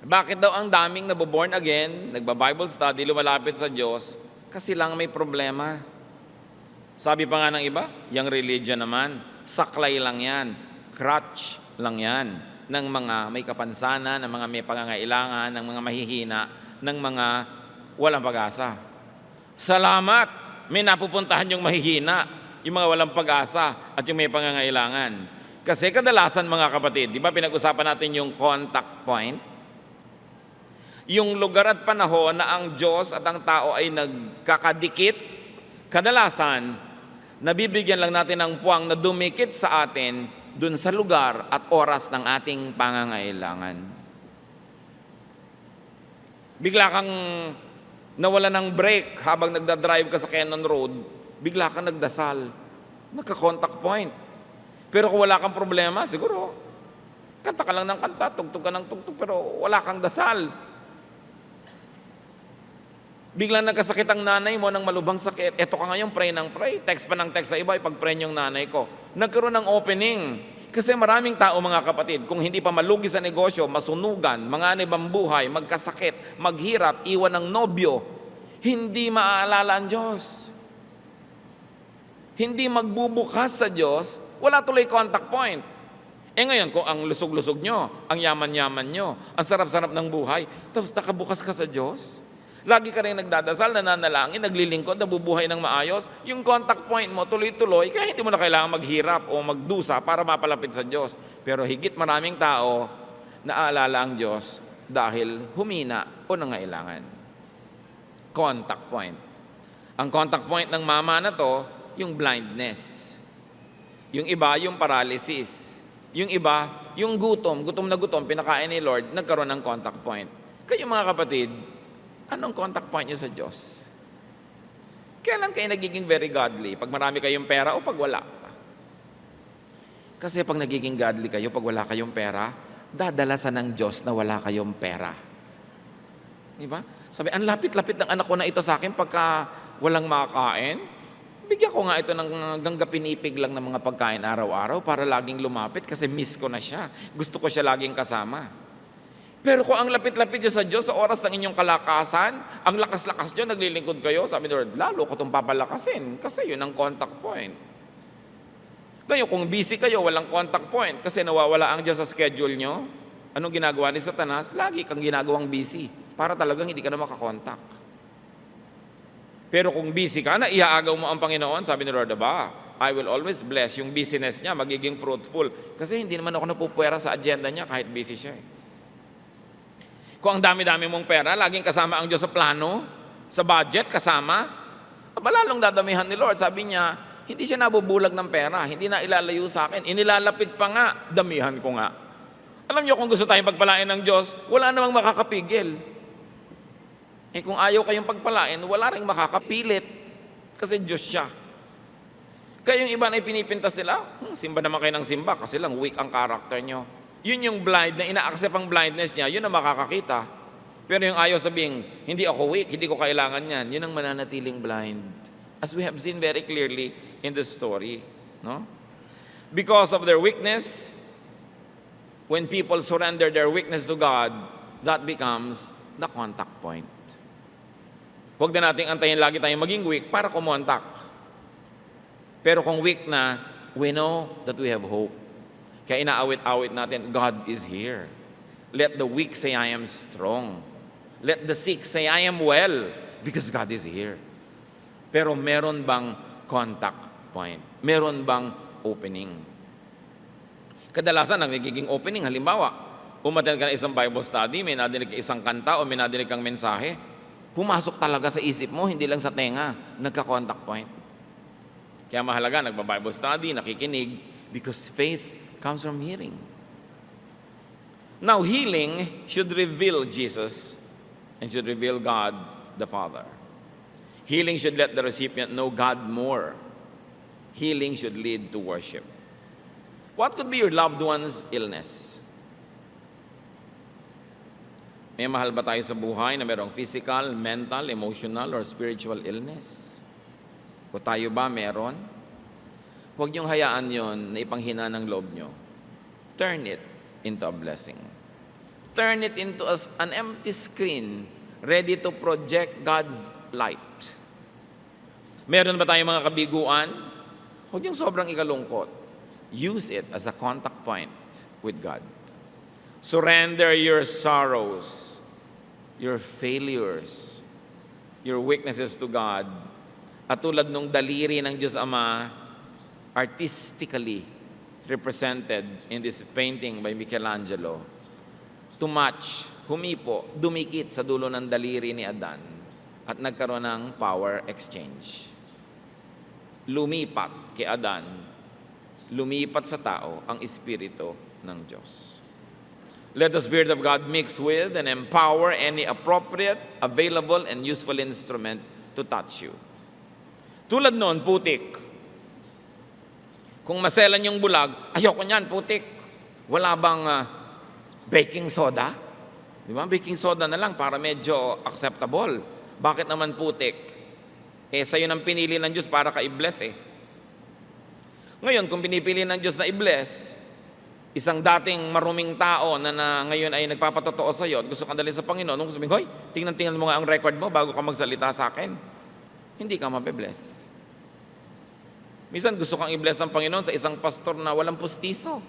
Bakit daw ang daming naboborn again, nagba-Bible study, lumalapit sa Diyos, kasi lang may problema? Sabi pa nga ng iba, yung religion naman, saklay lang yan, crutch lang yan, ng mga may kapansanan, ng mga may pangangailangan, ng mga mahihina, ng mga walang pag-asa. Salamat! May napupuntahan yung mahihina, yung mga walang pag-asa, at yung may pangangailangan. Kasi kadalasan mga kapatid, di ba pinag-usapan natin yung contact point? Yung lugar at panahon na ang Diyos at ang tao ay nagkakadikit, kadalasan, nabibigyan lang natin ng puwang na dumikit sa atin dun sa lugar at oras ng ating pangangailangan. Bigla kang nawala ng break habang nagdadrive ka sa Cannon Road, bigla kang nagdasal, nagka-contact point. Pero kung wala kang problema, siguro, kanta ka lang ng kanta, tugtog ka ng tugtog, pero wala kang dasal. Biglang nagkasakit ang nanay mo ng malubhang sakit. Eto ka ngayon, pray ng pray. Text pa ng text sa iba, ipag-pray yung nanay ko. Nagkaroon ng opening. Kasi maraming tao, mga kapatid, kung hindi pa malugi sa negosyo, masunugan, manganib ang buhay, magkasakit, maghirap, iwan ng nobyo, hindi maaalala ang Diyos. Hindi magbubukas sa Diyos, wala tuloy contact point. Ngayon, kung ang lusog-lusog nyo, ang yaman-yaman nyo, ang sarap-sarap ng buhay, tapos nakabukas ka sa Diyos, lagi ka rin nagdadasal, nananalangin, naglilingkod, nabubuhay ng maayos, yung contact point mo tuloy-tuloy, kaya hindi mo na kailangan maghirap o magdusa para mapalapit sa Diyos. Pero higit maraming tao, naaalala ang Diyos dahil humina o nangailangan. Contact point. Ang contact point ng mama na to, yung blindness. Yung iba, yung paralysis. Yung iba, yung gutom na gutom, pinakain ni Lord, nagkaroon ng contact point. Kayo mga kapatid, anong contact point nyo sa Diyos? Kailan kayo nagiging very godly? Pag marami kayong pera o pag wala? Kasi pag nagiging godly kayo, pag wala kayong pera, dadalasan ng Diyos na wala kayong pera. Di ba? Sabi, ang lapit-lapit ng anak ko na ito sa akin pagka walang makakain. Bigyan ko nga ito ng hanggang pinipig lang ng mga pagkain araw-araw para laging lumapit kasi miss ko na siya. Gusto ko siya laging kasama. Pero kung ang lapit-lapit nyo sa Diyos sa oras ng inyong kalakasan, ang lakas-lakas nyo, naglilingkod kayo, sabi ni Lord, lalo ko itong papalakasin kasi yun ang contact point. Ngayon, kung busy kayo, walang contact point kasi nawawala ang Diyos sa schedule nyo, anong ginagawa ni Satanas? Lagi kang ginagawang busy para talagang hindi ka na makakontak. Pero kung busy ka na, iaagaw mo ang Panginoon, sabi ni Lord, I will always bless yung business niya, magiging fruitful. Kasi hindi naman ako napupwera sa agenda niya kahit busy siya. Kung ang dami-dami mong pera, laging kasama ang Diyos sa plano, sa budget, kasama, lalong dadamihan ni Lord. Sabi niya, hindi siya nabubulag ng pera, hindi na ilalayo sa akin, inilalapit pa nga, damihan ko nga. Alam niyo, kung gusto tayong pagpalain ng Diyos, wala namang makakapigil. Kung ayaw kayong pagpalain, wala ring makakapilit, kasi Diyos siya. Kaya yung iba na ipinipintas sila, simba naman kayo ng simba, kasi lang weak ang karakter nyo. Yun yung blind, na ina-accept ang blindness niya, yun ang makakakita. Pero yung ayaw sabihin, hindi ako weak, hindi ko kailangan yan, yun ang mananatiling blind. As we have seen very clearly in the story. No? Because of their weakness, when people surrender their weakness to God, that becomes the contact point. Huwag na nating antayin lagi tayong maging weak para kumontak. Pero kung weak na, we know that we have hope. Kaya inaawit-awit natin, God is here. Let the weak say, I am strong. Let the sick say, I am well, because God is here. Pero meron bang contact point? Meron bang opening? Kadalasan, ang nagiging opening, halimbawa, umattend ka na isang Bible study, may nadinig ka isang kanta o may nadinig kang mensahe, pumasok talaga sa isip mo, hindi lang sa tenga, nagka-contact point. Kaya mahalaga, nagba-Bible study, nakikinig, because faith comes from hearing. Now, healing should reveal Jesus and should reveal God the Father. Healing should let the recipient know God more. Healing should lead to worship. What could be your loved one's illness? May mahal ba tayo sa buhay na mayroong physical, mental, emotional, or spiritual illness? O tayo ba meron? Huwag niyong hayaan yon na ipanghina ng loob niyo. Turn it into a blessing. Turn it into an empty screen ready to project God's light. Meron ba tayong mga kabiguan? Huwag niyong sobrang ikalungkot. Use it as a contact point with God. Surrender your sorrows, your failures, your weaknesses to God. At tulad nung daliri ng Diyos Ama, artistically represented in this painting by Michelangelo, to match, humipo, dumikit sa dulo ng daliri ni Adan at nagkaroon ng power exchange. Lumipat kay Adan, lumipat sa tao ang Espiritu ng Diyos. Let the Spirit of God mix with and empower any appropriate, available, and useful instrument to touch you. Tulad noon, putik. Kung maselan yung bulag, ayoko niyan, putik. Wala bang baking soda? Di ba? Baking soda na lang para medyo acceptable. Bakit naman putik? Sa'yo nang pinili ng Diyos para ka-i-bless eh. Ngayon, kung pinipili ng Diyos na i-bless, isang dating maruming tao na ngayon ay nagpapatotoo sa iyo at gusto kang dalhin sa Panginoon, nung sabihin, hoy, tingnan mo nga ang record mo bago ka magsalita sa akin. Hindi ka mabe-bless. Minsan gusto kang i-bless ng Panginoon sa isang pastor na walang pustiso.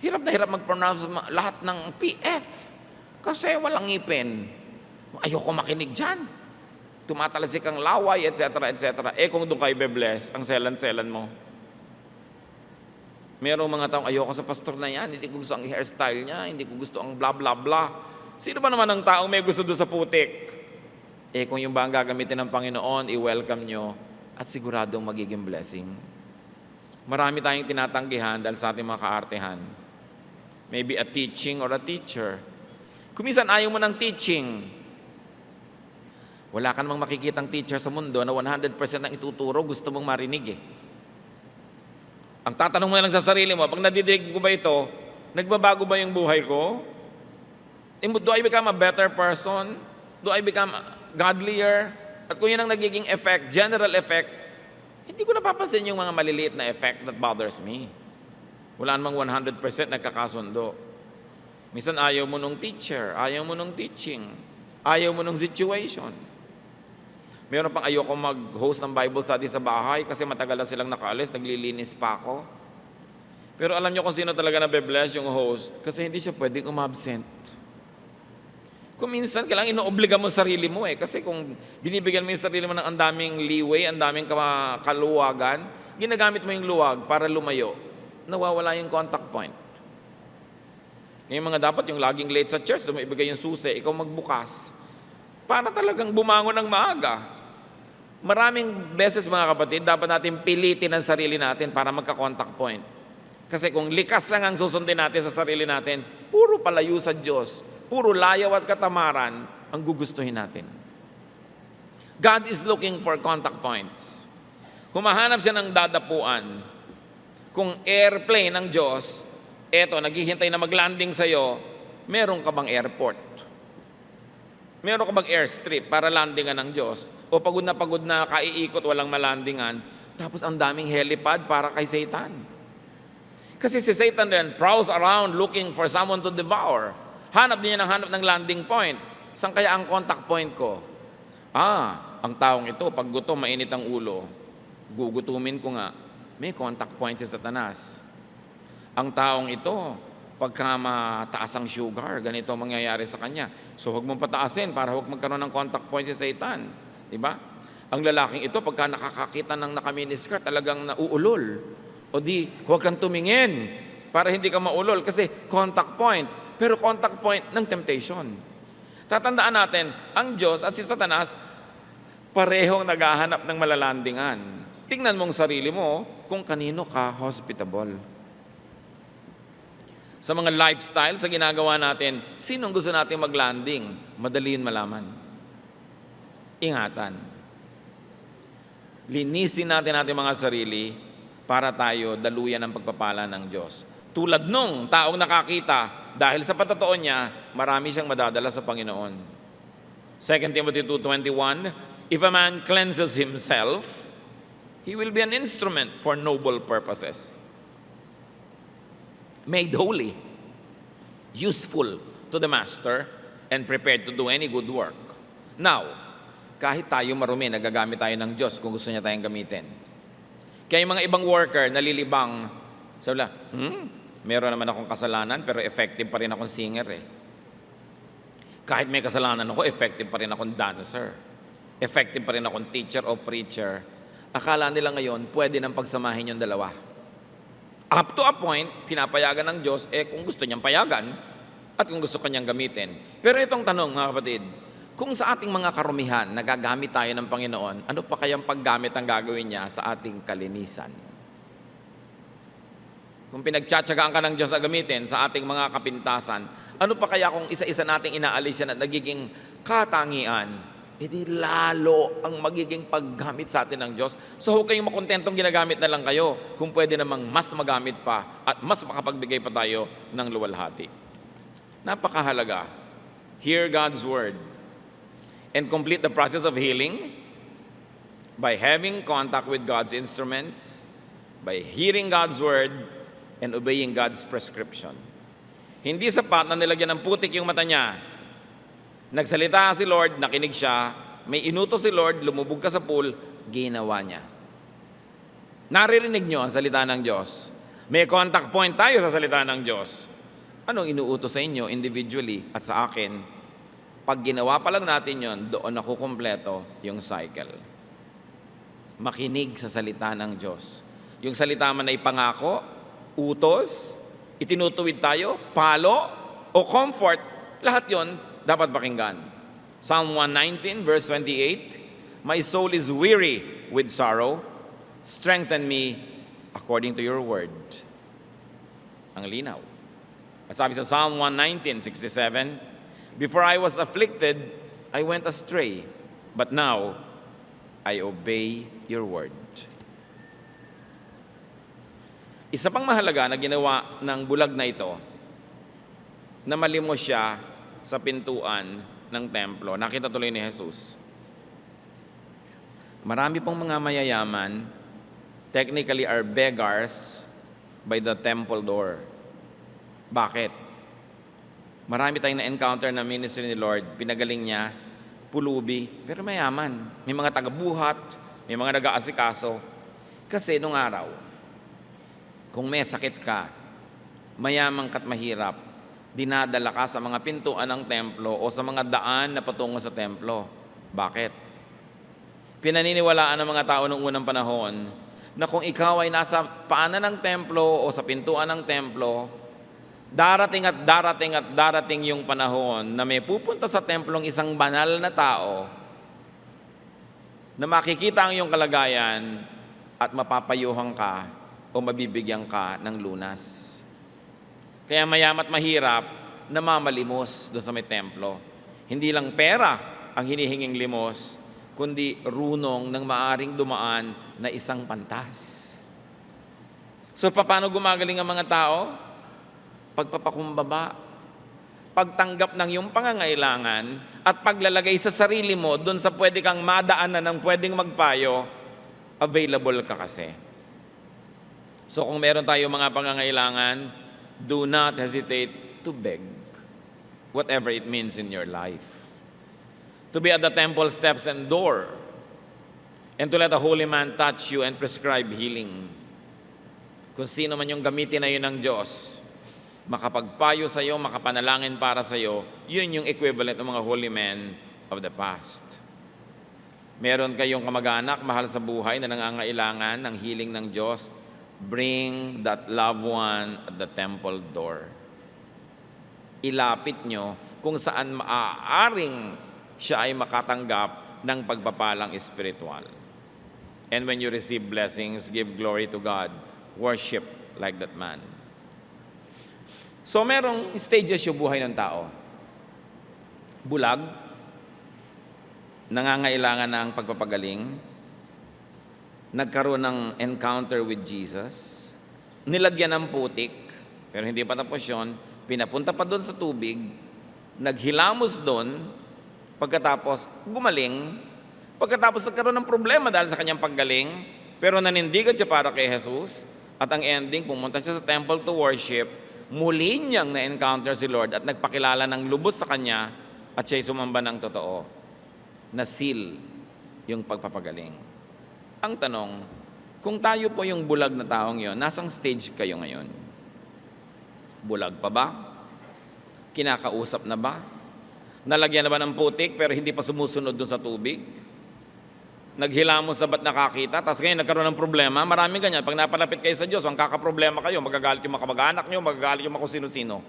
Hirap na hirap mag-pronounce lahat ng PF kasi walang ngipin. Ayoko makinig dyan. Tumatalasik ang laway, etc., etc. Kung doon kayo be-bless, ang selan-selan mo. Merong mga taong ayoko sa pastor na yan, hindi ko gusto ang hairstyle niya, hindi ko gusto ang bla bla bla. Sino ba naman ang taong may gusto doon sa putik? Kung yung ba ang gagamitin ng Panginoon, i-welcome nyo at siguradong magiging blessing. Marami tayong tinatanggihan dahil sa ating mga kaartehan. Maybe a teaching or a teacher. Kuminsan ayaw mo ng teaching. Wala ka namang makikitang teacher sa mundo na 100% ang ituturo, gusto mong marinig eh. Ang tatanong mo na lang sa sarili mo, pag nadidinig ko ba ito, nagbabago ba yung buhay ko? Do I become a better person? Do I become godlier? At kung yun ang nagiging effect, general effect, hindi ko napapansin yung mga maliliit na effect that bothers me. Wala namang 100% nagkakasundo. Minsan ayaw mo nung teacher, ayaw mo nung teaching, ayaw mo nung situation. Meron pang ayoko mag-host ng Bible study sa bahay kasi matagal na silang nakaalis, naglilinis pa ako. Pero alam niyo kung sino talaga nabe-bless yung host kasi hindi siya pwedeng umabsent. Kung minsan, kailangan inoobliga mo sarili mo kasi kung binibigyan mo yung sarili mo ng ang daming leeway, ang daming kaluwagan, ginagamit mo yung luwag para lumayo, nawawala yung contact point. Yung mga dapat yung laging late sa church, doon mo ibigay yung susi, ikaw magbukas, para talagang bumangon ng maaga. Maraming beses mga kapatid, dapat natin pilitin ang sarili natin para magka-contact point. Kasi kung likas lang ang susundin natin sa sarili natin, puro palayo sa Diyos, puro layaw at katamaran ang gugustuhin natin. God is looking for contact points. Humahanap siya ng dadapuan. Kung airplane ng Diyos, naghihintay na mag-landing sa'yo, meron ka bang airport? Meron ka bang airstrip para landingan ng Diyos? O pagod na kaiikot, walang malandingan, tapos ang daming helipad para kay Satan. Kasi si Satan then prowls around looking for someone to devour. Hanap din niya ng landing point. Saan kaya ang contact point ko? Ang taong ito, pag gutom, mainit ang ulo. Gugutumin ko nga. May contact point si Satanas. Ang taong ito, pagka mataas ang sugar, ganito ang mangyayari sa kanya. So huwag mong pataasin para huwag magkaroon ng contact point si Satan. Diba? Ang lalaking ito, pagka nakakakita ng naka-miniskirt, talagang nauulol. O di, huwag kang tumingin para hindi ka maulol kasi contact point. Pero contact point ng temptation. Tatandaan natin, ang Diyos at si Satanas, parehong naghahanap ng malalandingan. Tingnan mong sarili mo kung kanino ka hospitable. Sa mga lifestyle, sa ginagawa natin, sinong gusto natin maglanding? Madali yun malaman. Ingatan. Linisin natin ating mga sarili para tayo daluyan ng pagpapala ng Diyos. Tulad nung taong nakakita, dahil sa patotoo niya, marami siyang madadala sa Panginoon. 2 Timothy 2:21, if a man cleanses himself, he will be an instrument for noble purposes. Made holy, useful to the master, and prepared to do any good work. Now, kahit tayo marumi, nagagamit tayo ng Diyos kung gusto niya tayong gamitin. Kaya yung mga ibang worker, nalilibang, sabi nila, meron naman akong kasalanan, pero effective pa rin akong singer eh. Kahit may kasalanan ako, effective pa rin akong dancer. Effective pa rin akong teacher o preacher. Akala nila ngayon, pwede nang pagsamahin yung dalawa. Up to a point, pinapayagan ng Diyos, kung gusto niyang payagan, at kung gusto kanyang gamitin. Pero itong tanong, mga kapatid, kung sa ating mga karumihan, nagagamit tayo ng Panginoon, ano pa kayang paggamit ang gagawin niya sa ating kalinisan? Kung pinagtsatsagaan ka ng Diyos na gamitin sa ating mga kapintasan, ano pa kaya kung isa-isa nating inaalis yan at nagiging katangian, edi lalo ang magiging paggamit sa atin ng Diyos. So huwag kayong makontentong ginagamit na lang kayo kung pwede namang mas magamit pa at mas makapagbigay pa tayo ng luwalhati. Napakahalaga. Hear God's word and complete the process of healing by having contact with God's instruments, by hearing God's word, and obeying God's prescription. Hindi sapat na nilagyan ng putik yung mata niya. Nagsalita si Lord, nakinig siya, may inutos si Lord, lumubog ka sa pool, ginawa niya. Naririnig niyo ang salita ng Diyos. May contact point tayo sa salita ng Diyos. Anong inuutos sa inyo individually at sa akin? Pag ginawa pa lang natin yon, doon ako kumpleto yung cycle. Makinig sa salita ng Diyos. Yung salita man ay pangako, utos, itinutuwid tayo, palo, o comfort, lahat yon dapat pakinggan. Psalm 119 verse 28, my soul is weary with sorrow, strengthen me according to your word. Ang linaw. At sabi sa Psalm 119:67, before I was afflicted, I went astray, but now I obey your word. Isa pang mahalaga na ginawa ng bulag na ito, na malimos siya sa pintuan ng templo. Nakita tuloy ni Jesus. Marami pong mga mayayaman, technically are beggars by the temple door. Bakit? Marami tayong na-encounter na ministry ni Lord, pinagaling niya, pulubi, pero mayaman. May mga tagabuhat, may mga nag-aasikaso. Kasi nung araw, kung may sakit ka, mayamang ka't mahirap, dinadala ka sa mga pintuan ng templo o sa mga daan na patungo sa templo. Bakit? Pinaniniwalaan ng mga tao noong unang panahon na kung ikaw ay nasa paanan ng templo o sa pintuan ng templo, darating at darating at darating yung panahon na may pupunta sa templong isang banal na tao na makikita ang iyong kalagayan at mapapayuhan ka o mabibigyan ka ng lunas. Kaya mayamat mahirap na mamalimos doon sa may templo. Hindi lang pera ang hinihinging limos, kundi runong ng maaring dumaan na isang pantas. So paano gumagaling ang mga tao? Pagpapakumbaba, pagtanggap ng iyong pangangailangan at paglalagay sa sarili mo doon sa pwede kang madaanan ng pwedeng magpayo, available ka kasi. So kung meron tayo mga pangangailangan, do not hesitate to beg, whatever it means in your life. To be at the temple steps and door, and to let a holy man touch you and prescribe healing. Kung sino man yung gamitin na yun ng Diyos, makapagpayo sa iyo, makapanalangin para sa iyo, yun yung equivalent ng mga holy men of the past. Meron kayong kamag-anak, mahal sa buhay na nangangailangan ng healing ng Diyos, bring that loved one at the temple door. Ilapit nyo kung saan maaaring siya ay makatanggap ng pagpapalang espiritual. And when you receive blessings, give glory to God. Worship like that man. So merong stages yung buhay ng tao. Bulag, nangangailangan ng pagpapagaling, nagkaroon ng encounter with Jesus, nilagyan ng putik, pero hindi pa tapos yun, pinapunta pa doon sa tubig, naghilamos doon, pagkatapos gumaling, pagkatapos nagkaroon ng problema dahil sa kanyang paggaling, pero nanindigan siya para kay Jesus, at ang ending, pumunta siya sa temple to worship, muli niyang na-encounter si Lord at nagpakilala ng lubos sa kanya at siya'y sumamba ng totoo. Na-seal yung pagpapagaling. Ang tanong, kung tayo po yung bulag na taong yon, nasang stage kayo ngayon? Bulag pa ba? Kinakausap na ba? Nalagyan na ba ng putik pero hindi pa sumusunod doon sa tubig? Naghilamos na ba't nakakita? Tapos ngayon nagkaroon ng problema. Maraming ganyan. Pag napalapit kayo sa Diyos, ang kakaproblema kayo, magagalit yung mga kamag-anak nyo, magagalit yung mga kung sino-sino.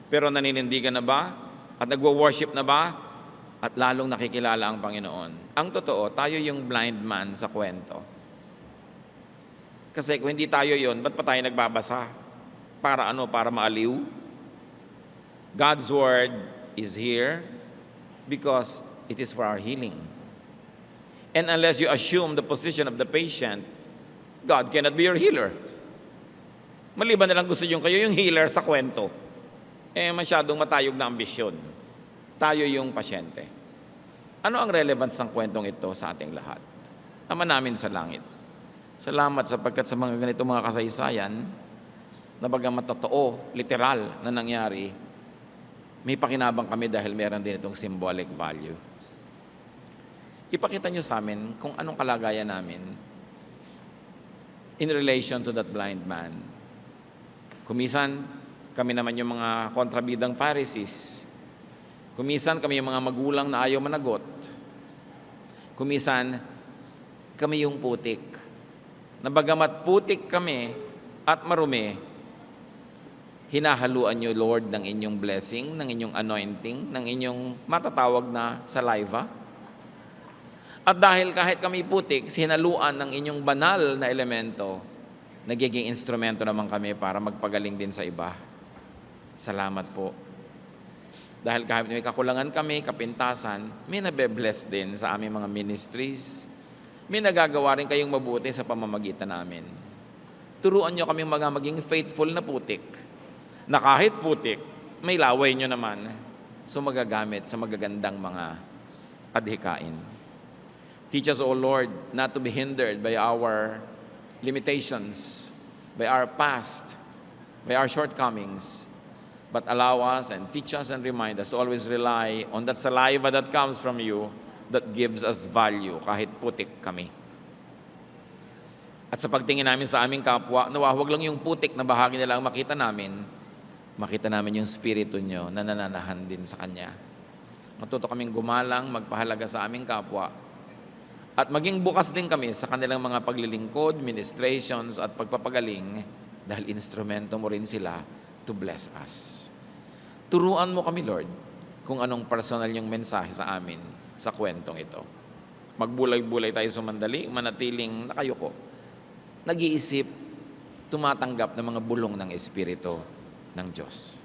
Pero naninindigan na ba? At nagwo-worship na ba? At lalong nakikilala ang Panginoon. Ang totoo, tayo yung blind man sa kwento. Kasi kung hindi tayo yon, ba't pa tayo nagbabasa? Para ano? Para maaliw? God's Word is here because it is for our healing. And unless you assume the position of the patient, God cannot be your healer. Maliban na lang gusto nyo kayo yung healer sa kwento. Masyadong matayog na ambisyon. Tayo yung pasyente. Ano ang relevance ng kwentong ito sa ating lahat? Ama namin sa langit. Salamat sapagkat sa mga ganito mga kasaysayan, na bagamat totoo, literal na nangyari, may pakinabang kami dahil meron din itong symbolic value. Ipakita nyo sa amin kung anong kalagayan namin in relation to that blind man. Kumisan, kami naman yung mga kontrabidang Pharisees. Kumisan, kami yung mga magulang na ayaw managot. Kumisan, kami yung putik. Na bagamat putik kami at marumi, hinahaluan nyo, Lord, ng inyong blessing, ng inyong anointing, ng inyong matatawag na saliva. At dahil kahit kami putik, sinaluan ng inyong banal na elemento, nagiging instrumento naman kami para magpagaling din sa iba. Salamat po. Dahil kahit may kakulangan kami, kapintasan, may nabe-bless din sa aming mga ministries. May nagagawa rin kayong mabuti sa pamamagitan namin. Turuan nyo kaming maging faithful na putik, na kahit putik, may laway nyo naman, so magagamit sa magagandang mga adhikain. Teach us, O Lord, not to be hindered by our limitations, by our past, by our shortcomings, but allow us and teach us and remind us to always rely on that saliva that comes from you that gives us value kahit putik kami. At sa pagtingin namin sa aming kapwa, nawawag lang yung putik na bahagi nila ang makita namin yung spirito nyo na nananahan din sa Kanya. Matuto kaming gumalang, magpahalaga sa aming kapwa, at maging bukas din kami sa kanilang mga paglilingkod, ministrations at pagpapagaling dahil instrumento mo rin sila to bless us. Turuan mo kami, Lord, kung anong personal yung mensahe sa amin sa kwentong ito. Magbulay-bulay tayo sumandali, manatiling nakayuko, nag-iisip, tumatanggap ng mga bulong ng Espiritu ng Diyos.